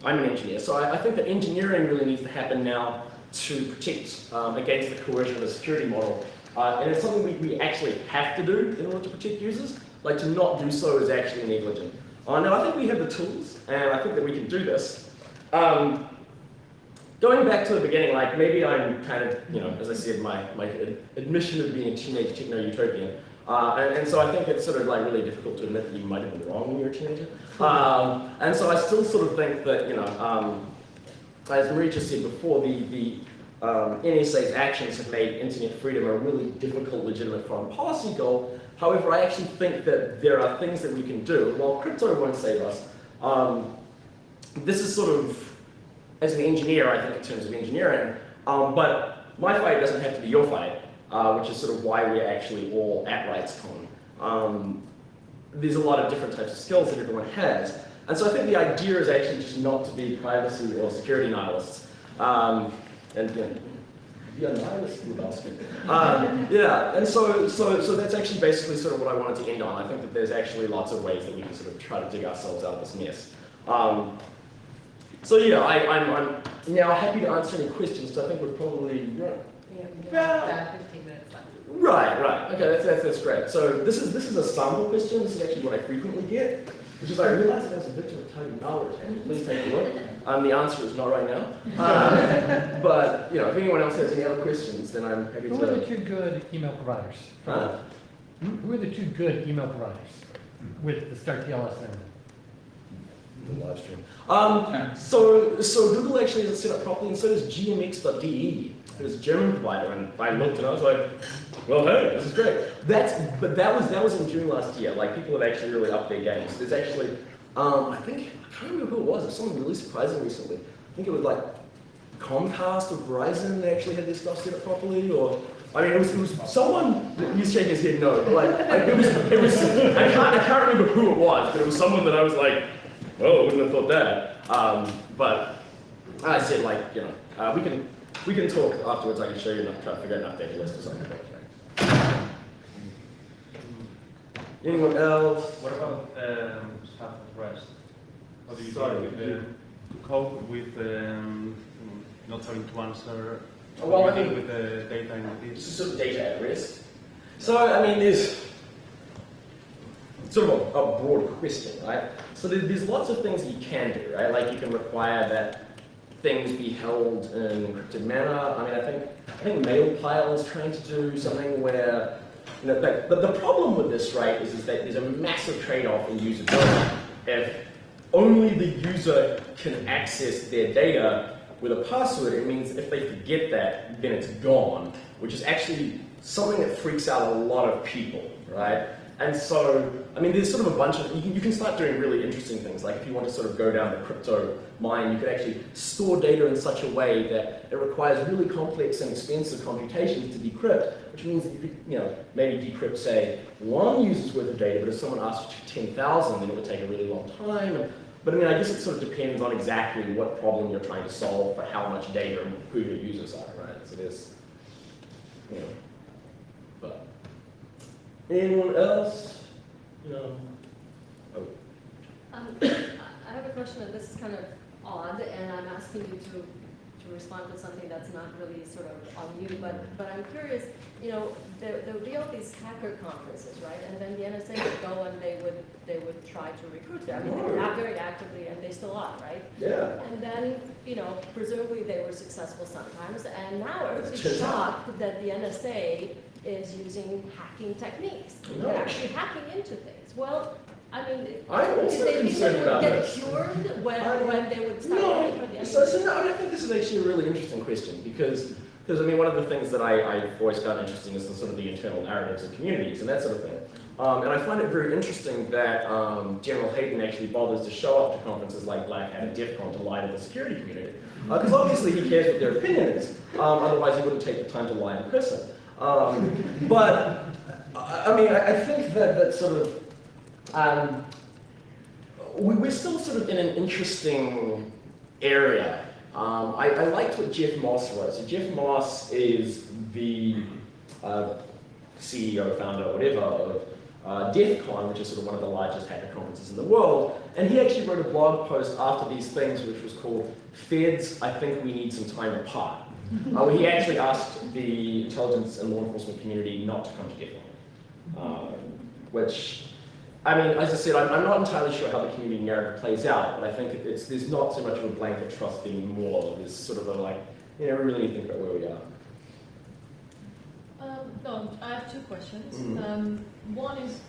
I'm an engineer, so I think that engineering really needs to happen now to protect against the coercion of the security model. And it's something we actually have to do in order to protect users. Like, to not do so is actually negligent. Now, I think we have the tools, and I think that we can do this. Going back to the beginning, like, maybe I'm kind of, as I said, my admission of being a teenage techno-utopian. And so I think it's sort of like really difficult to admit that you might have been wrong when you were a teenager. And so I still sort of think that, as Marie just said before, the NSA's actions have made internet freedom a really difficult, legitimate foreign policy goal. However, I actually think that there are things that we can do. While crypto won't save us, this is sort of, as an engineer, I think in terms of engineering, but my fight doesn't have to be your fight, which is sort of why we're actually all at RightsCon. There's a lot of different types of skills that everyone has. And so I think the idea is actually just not to be privacy or security nihilists. Be a nihilist in the basket. Yeah, and so that's actually basically sort of what I wanted to end on. I think that there's actually lots of ways that we can sort of try to dig ourselves out of this mess. So yeah, I'm now happy to answer any questions, so I think we're probably, Yeah, 15 minutes left. Right. Okay, that's great. So this is a sample question. This is actually what I frequently get, which is I realize that as a victim of targeted malware. Please take a look. The answer is not right now. But if anyone else has any other questions, then I'm happy to. Who are the 2 good email providers? Who are the 2 good email providers with the Start TLS and the live stream? So Google actually has it set up properly, and so does gmx.de. There's a German provider, and I looked and I was like, well, hey, this is great. But that was in June last year. Like, people have actually really upped their games. There's actually, I can't remember who it was. It was someone really surprising recently. I think it was like Comcast or Verizon that actually had their stuff set up properly, or I mean, it was someone, he's shaking his head no, but like, I can't remember who it was, but it was someone that I was like, oh, I wouldn't have thought that. But I said, like, you know, we can talk afterwards. I can show you and try to figure out an updated list or something. Anyone else? What about stuff at rest? How do you Sorry, deal with to cope with not having to answer? Well, How I do you think deal with the data in it's this? sort of data at rest. So, I mean, there's sort of a broad question, right? So there's lots of things you can do, right? Like you can require that things be held in an encrypted manner. I mean, I think Mailpile is trying to do something where, you know, the problem with this, right, is that there's a massive trade-off in usability. If only the user can access their data with a password, it means if they forget that, then it's gone, which is actually something that freaks out a lot of people, right? And so, I mean, there's sort of a bunch of, you can start doing really interesting things, like if you want to sort of go down the crypto mine, you could actually store data in such a way that it requires really complex and expensive computations to decrypt, which means that you could, you know, maybe decrypt, say, 1 user's worth of data, but if someone asks for 10,000, then it would take a really long time. But I mean, I guess it sort of depends on exactly what problem you're trying to solve for how much data and who your users are, right? So there's, you know, but. Anyone else? No. Oh. I have a question, and this is kind of odd, and I'm asking you to respond with something that's not really sort of on you, but I'm curious, you know, there would be all these hacker conferences, right? And then the NSA would go and they would try to recruit them. I mean, they were not very actively, and they still are, right? Yeah. And then, you know, presumably they were successful sometimes, and now everybody's shocked that the NSA is using hacking techniques. They're actually hacking into things. Well, I mean, I'm also did they think concerned they about would get this. cured when they would start No, looking for the so no, I think this is actually a really interesting question because I mean, one of the things that I've always found interesting is the sort of the internal narratives of communities and that sort of thing. And I find it very interesting that General Hayden actually bothers to show up to conferences like Black Hat and DEF CON to lie to the security community. Because obviously he cares what their opinion is, otherwise he wouldn't take the time to lie in person. But, I mean, I think that sort of, we're still sort of in an interesting area. I liked what Jeff Moss wrote. So Jeff Moss is the CEO, founder, whatever, of DEF CON, which is sort of one of the largest hacker conferences in the world. And he actually wrote a blog post after these things, which was called Feds, I Think We Need Some Time Apart. Where he actually asked the intelligence and law enforcement community not to come to DEF CON. Which, I mean, as I said, I'm not entirely sure how the community narrative plays out, but I think there's not so much of a blanket trust anymore. There's sort of a like, you know, we really need to think about where we are. No, I have 2 questions. Mm-hmm. One is,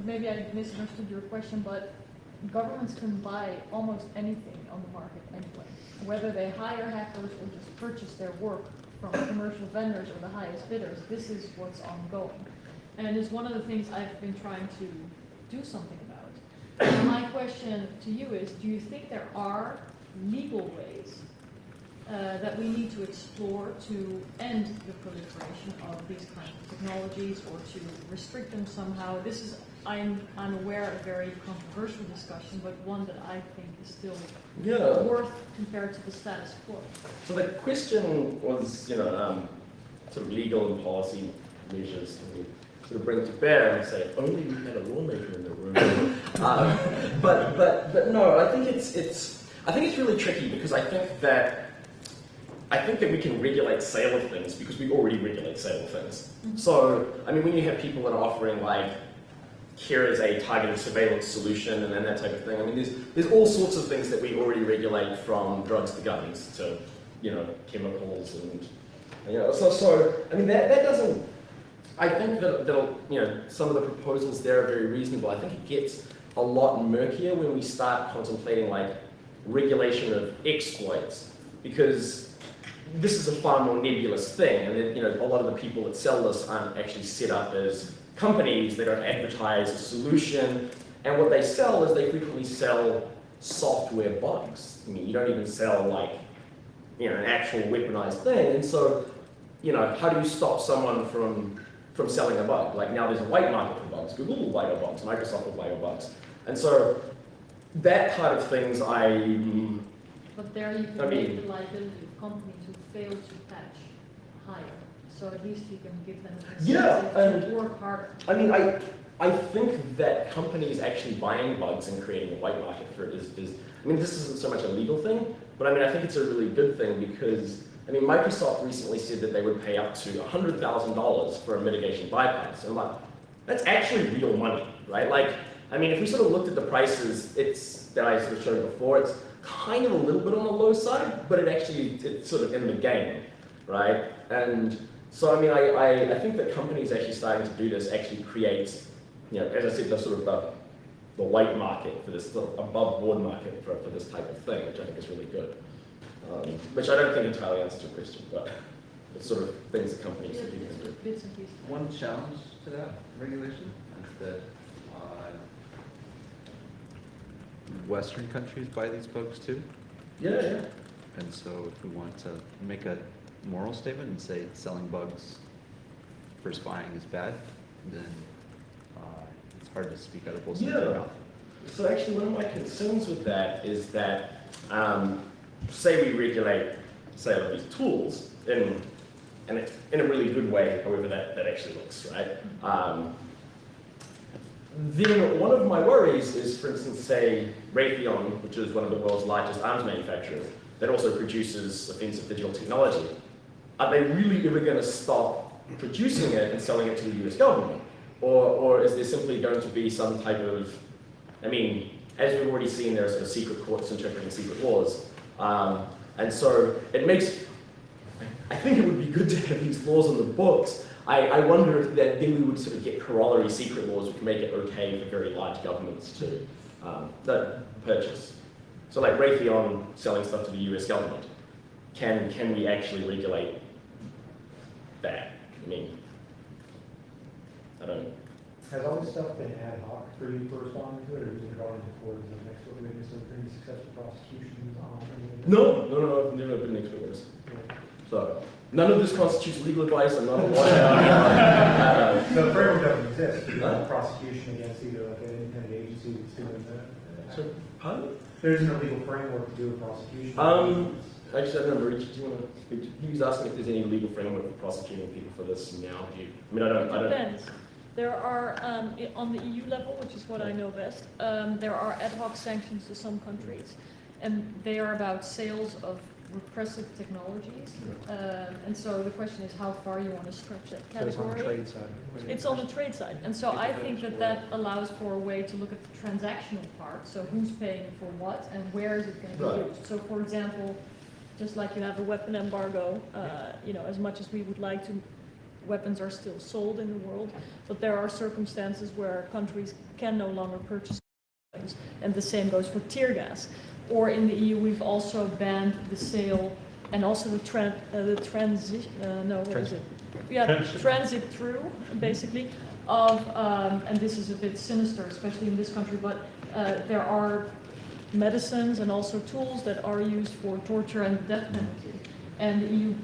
maybe I misunderstood your question, but governments can buy almost anything on the market anyway. Whether they hire hackers or just purchase their work from commercial vendors or the highest bidders, this is what's ongoing. And it's one of the things I've been trying to do something about. And my question to you is, do you think there are legal ways that we need to explore to end the proliferation of these kinds of technologies or to restrict them somehow? This is, I'm aware, a very controversial discussion, but one that I think is still worth compared to the status quo. So the question was, you know, sort of legal and policy measures to sort of bring to bear and say, if only we had a lawmaker in the room. But no, I think it's really tricky because I think that we can regulate sale of things because we already regulate sale of things. Mm-hmm. So, I mean, when you have people that are offering like, here is a targeted surveillance solution and then that type of thing, I mean, there's all sorts of things that we already regulate, from drugs to guns to, you know, chemicals and, you know, so I mean, that doesn't, I think that'll, you know, some of the proposals there are very reasonable. I think it gets a lot murkier when we start contemplating like regulation of exploits, because this is a far more nebulous thing, and then, you know, a lot of the people that sell this aren't actually set up as companies. They don't advertise a solution, and what they sell is they frequently sell software bugs. I mean, you don't even sell like, you know, an actual weaponized thing, and so you know, how do you stop someone from selling a bug? Like now there's a white market for bugs. Google will buy your bugs, Microsoft will buy your bugs. And so that kind of things But there you can I mean- make the liability of companies who fail to patch higher. So at least you can give them a Yeah, incentive to work harder. I mean, I think that companies actually buying bugs and creating a white market for it is, I mean, this isn't so much a legal thing, but I mean, I think it's a really good thing because, I mean, Microsoft recently said that they would pay up to $100,000 for a mitigation bypass. And like, that's actually real money, right? Like, I mean, if we sort of looked at the prices, that I sort of showed before, it's kind of a little bit on the low side, but it's sort of in the game, right? And so, I mean, I think that companies actually starting to do this actually creates, you know, as I said, the sort of the white market for this sort of above board market for this type of thing, which I think is really good. Which I don't think entirely answers your question, but it's sort of things that companies Yeah, can do. bits and pieces. One challenge to that regulation is that Western countries buy these bugs too. Yeah, yeah. And so if we want to make a moral statement and say selling bugs for spying is bad, then it's hard to speak out of both sides of your Yeah. mouth. So actually, one of my concerns with that is that, say we regulate, say, all of these tools in a really good way, however that actually looks, right? Then one of my worries is, for instance, say Raytheon, which is one of the world's largest arms manufacturers, that also produces offensive digital technology. Are they really ever going to stop producing it and selling it to the US government? Or is there simply going to be some type of, I mean, as we've already seen, there are sort of secret courts interpreting secret laws. And so it makes, I think it would be good to have these laws on the books. I wonder if then we would sort of get corollary secret laws which make it okay for very large governments to purchase. So like Raytheon selling stuff to the US government, can we actually regulate that? I mean, I don't know. Has all this stuff been ad hoc for you to respond to it, or has it been brought into court as an expert witness of pretty successful prosecutions on any of that? No, I've never been an expert witness. Yeah. So, none of this constitutes legal advice, I'm not a lawyer. The framework doesn't exist for Huh? prosecution against either like an independent agency that's doing that. So, pardon? There isn't a legal framework to do a prosecution. Actually, I don't know, Rich, do you want to speak to, he was asking if there's any legal framework for prosecuting people for this now. Do you, I mean, I don't. Depends. There are, on the EU level, which is what I know best, there are ad hoc sanctions to some countries, and they are about sales of repressive technologies. And so the question is how far you want to stretch that So it's on the category. trade side. It's on the trade side, and so I think that allows for a way to look at the transactional part, so who's paying for what and where is it going to be Right. used. So for example, just like you have a weapon embargo, you know, as much as we would like to, weapons are still sold in the world, but there are circumstances where countries can no longer purchase weapons, and the same goes for tear gas. Or in the EU, we've also banned the sale and also the transit through, basically, of, and this is a bit sinister, especially in this country, but there are medicines and also tools that are used for torture and death penalty. And the EU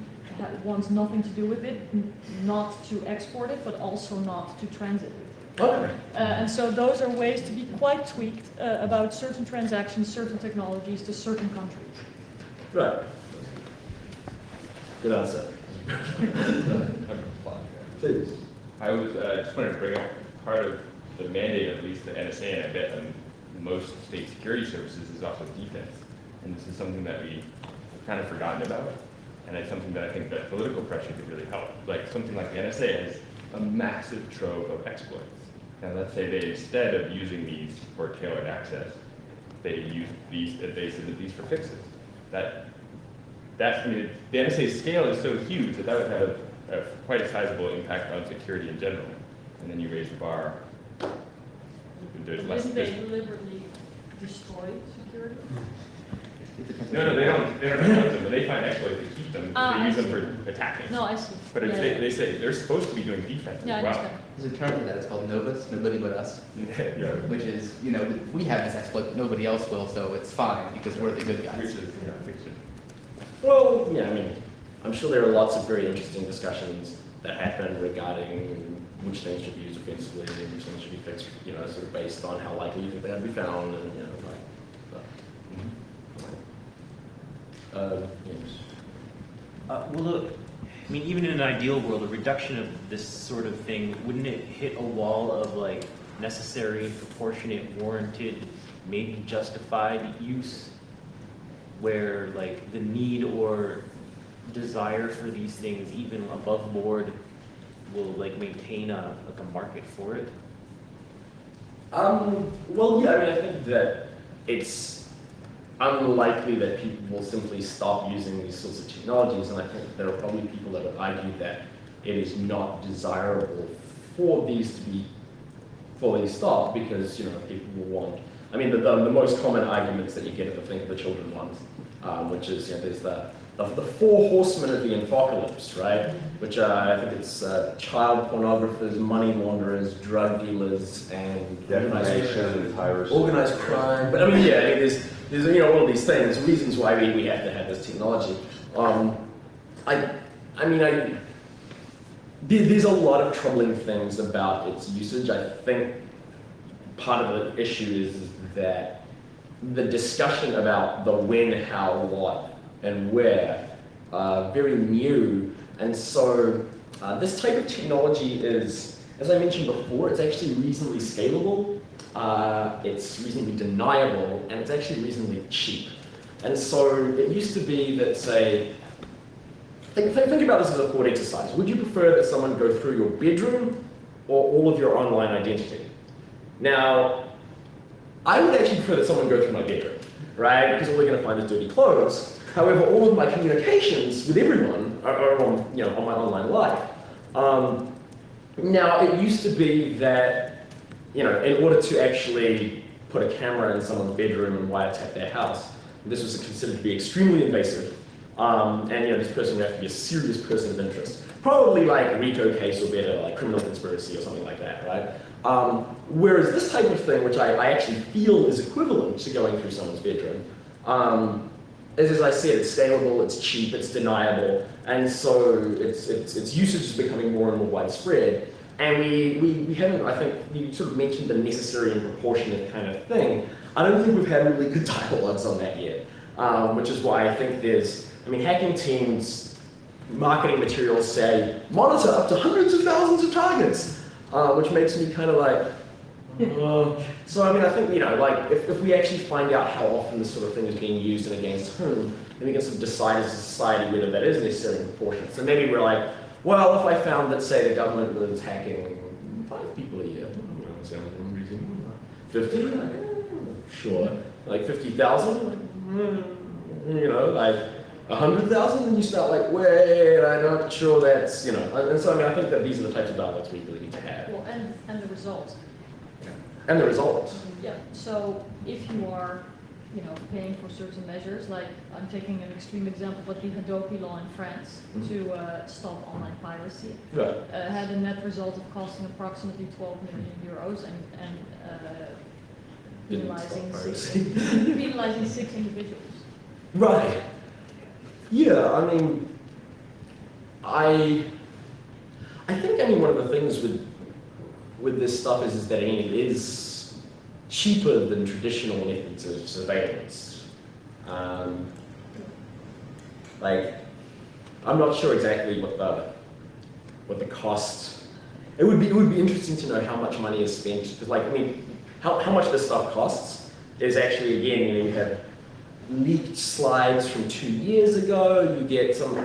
wants nothing to do with it, not to export it, but also not to transit it. Okay. And so those are ways to be quite tweaked about certain transactions, certain technologies to certain countries. Right. Good answer. Please. I was just wanted to bring up part of the mandate, at least the NSA, and I bet most state security services is also defense. And this is something that we have kind of forgotten about. And it's something that I think that political pressure could really help. Like something like the NSA has a massive trove of exploits. And let's say they, instead of using these for tailored access, they use these, they submit these for fixes. I mean, the NSA's scale is so huge that would have quite a sizable impact on security in general. And then you raise the bar. There's less. Didn't they deliberately destroy security? No, they don't hunt them, but they find exploits to keep them. Ah, They I use them see. for attacking. No, I see. But it's, Yeah, they say they're supposed to be doing defense yeah, I as well. understand. There's a term for that, it's called novus, nobody but us, Yeah. which is, you know, we have this exploit, but nobody else will, so it's fine, because we're the good Which guys. is, fiction. Well, yeah, I mean, I'm sure there are lots of very interesting discussions that happen regarding which things should be used offensively and which things should be fixed, you know, sort of based on how likely you think they would be found, and you know, yes. Well, look, I mean, even in an ideal world, a reduction of this sort of thing, wouldn't it hit a wall of like necessary, proportionate, warranted, maybe justified use, where like the need or desire for these things, even above board, will like maintain a market for it? Well, yeah, I mean, I think that it's unlikely that people will simply stop using these sorts of technologies, and I think there are probably people that would argue that it is not desirable for these to be fully stopped because, you know, people will want. I mean, the most common arguments that you get are the children ones, which is, you know, there's the four horsemen of the apocalypse, right? Which I think it's child pornographers, money launderers, drug dealers, and Defamation, piracy. organized crime. But I mean, yeah, I mean, there's you know, all of these things, reasons why we have to have this technology. There's a lot of troubling things about its usage. I think part of the issue is that the discussion about the when, how, what, and where are very new, and so this type of technology is, as I mentioned before, it's actually reasonably scalable, it's reasonably deniable, and it's actually reasonably cheap. And so it used to be that, say, think about this as a thought exercise. Would you prefer that someone go through your bedroom or all of your online identity? Now, I would actually prefer that someone go through my bedroom, right? Because all they're going to find is dirty clothes. However, all of my communications with everyone are on, you know, on my online life. Now, it used to be that, you know, in order to actually put a camera in someone's bedroom and wiretap their house, this was considered to be extremely invasive. And you know, this person would have to be a serious person of interest. Probably like a RICO case or better, like criminal conspiracy or something like that, right? Whereas this type of thing, which I actually feel is equivalent to going through someone's bedroom, as I said, it's scalable, it's cheap, it's deniable, and so its usage is becoming more and more widespread. And we haven't, I think, you sort of mentioned the necessary and proportionate kind of thing. I don't think we've had really good dialogues on that yet, which is why I think there's, I mean, hacking teams, marketing materials say, monitor up to hundreds of thousands of targets, which makes me kind of like, so I mean, I think, you know, like, if we actually find out how often this sort of thing is being used and against whom, then we can sort of decide as a society whether that is necessarily proportionate. So maybe we're like, well, if I found that, say, the government was hacking 5 people a year, 50? Sure. Like 50,000? You know, like 100,000? And you start like, wait, I'm not sure that's, you know. And so, I mean, I think that these are the types of dialogues we really need to have. Well, and the results. And the results. Yeah, so if you are, you know, paying for certain measures, like I'm taking an extreme example, but the Hadopi law in France to stop online piracy Right. had a net result of costing approximately 12 million euros and Didn't stop penalizing 6 individuals. Right. Yeah, I mean, I think, I mean, one of the things with this stuff is that it is cheaper than traditional methods of surveillance. Like, I'm not sure exactly what the cost. It would be interesting to know how much money is spent, because, like, I mean, how much this stuff costs is actually, again, you know, you have leaked slides from 2 years ago. You get some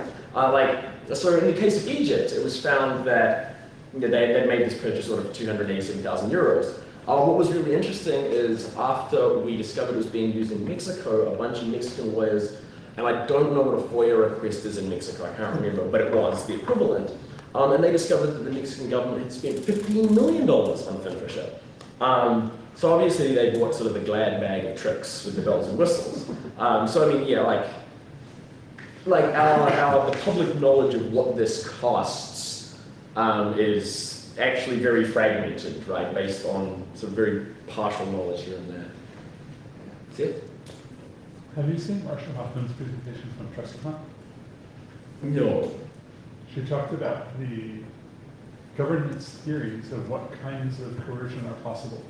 so in the case of Egypt, it was found that, you know, they made this purchase order for 287,000 euros. What was really interesting is after we discovered it was being used in Mexico, a bunch of Mexican lawyers, and I don't know what a FOIA request is in Mexico, I can't remember, but it was the equivalent. And they discovered that the Mexican government had spent $15 million on Finfisher. So obviously they bought sort of the glad bag of tricks with the bells and whistles. So I mean, yeah, like the public knowledge of what this costs is actually very fragmented, right, based on sort of very partial knowledge here and there. That's it? Have you seen Marshall Hoffman's presentation from RightsCon? No. She talked about the governance theories of what kinds of coercion are possible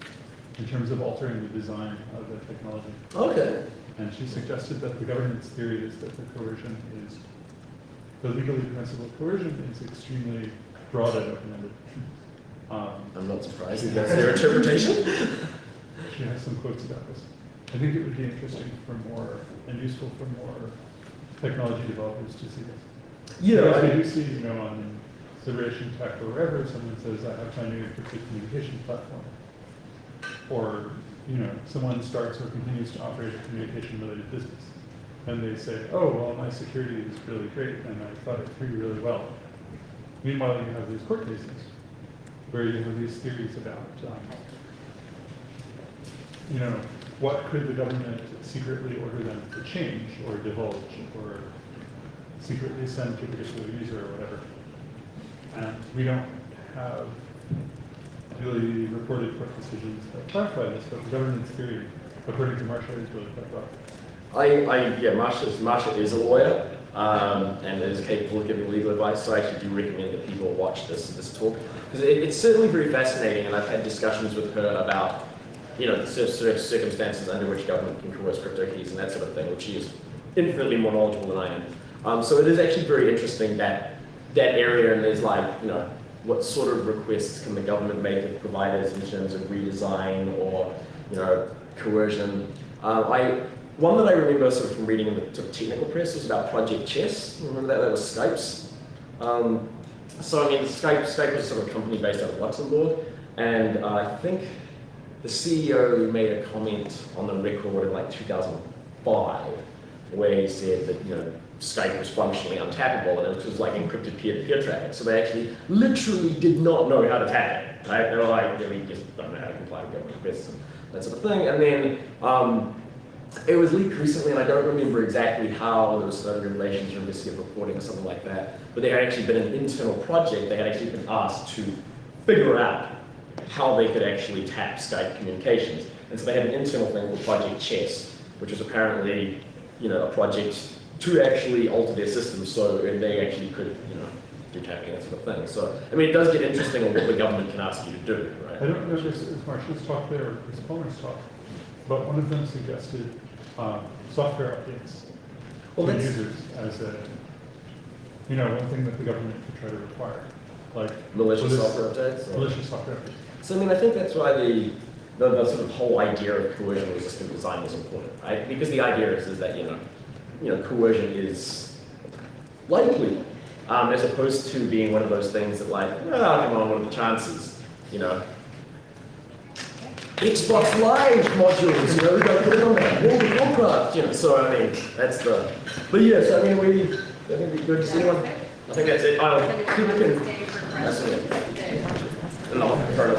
in terms of altering the design of the technology. Okay. And she suggested that the governance theory is that the legally permissible coercion is extremely broad and open-ended. I'm not surprised. That's their interpretation. She has some quotes about this. I think it would be interesting for more, and useful for more technology developers to see this. Yeah. Because we do see, on Liberation Tech or wherever, someone says, I have my new encrypted communication platform. Or, someone starts or continues to operate a communication-related business. And they say, oh, well, my security is really great, and I thought it through really well. Meanwhile, you have these court cases where you have these theories about, what could the government secretly order them to change or divulge or secretly send to a particular user or whatever. And we don't have really reported court decisions that clarify this, but the governance theory, according to Marsha, is really quite well. Marsha is a lawyer and is capable of giving legal advice, so I actually do recommend that people watch this talk. Because it's certainly very fascinating, and I've had discussions with her about the circumstances under which government can coerce crypto keys and that sort of thing, which she is infinitely more knowledgeable than I am. So it is actually very interesting that area, and there's what sort of requests can the government make of providers in terms of redesign or coercion. One that I remember sort of from reading in the sort of technical press was about Project Chess. Remember that? That was Skype's. Skype was sort of a company based out of Luxembourg, and I think the CEO made a comment on the record in 2005, where he said that Skype was functionally untappable, and it was like encrypted peer-to-peer traffic. So they actually literally did not know how to tap it. Right? They were like, we just don't know how to comply with government requests and that sort of thing. And then it was leaked recently, and I don't remember exactly how. There was some regulations or investigative reporting or something like that. But there had actually been an internal project. They had actually been asked to figure out how they could actually tap Skype communications. And so they had an internal thing called Project Chess, which was apparently, a project to actually alter their system so they actually could, do tapping, that sort of thing. So, it does get interesting on what the government can ask you to do, right? I don't know if it's Marsha's talk there or Chris Palmer's talk, but one of them suggested software updates to users as one thing that the government could try to require, like malicious software updates. Malicious software updates. So I think that's why the sort of whole idea of coercion-resistant design is important, right? Because the idea is that coercion is likely, as opposed to being one of those things that come on, what are the chances, Xbox Live modules, we got to put it on there. World of Warcraft, so that's the. But yes, I think it'd be good. Does anyone? I think that's it. People can. That's it. And I'll turn it.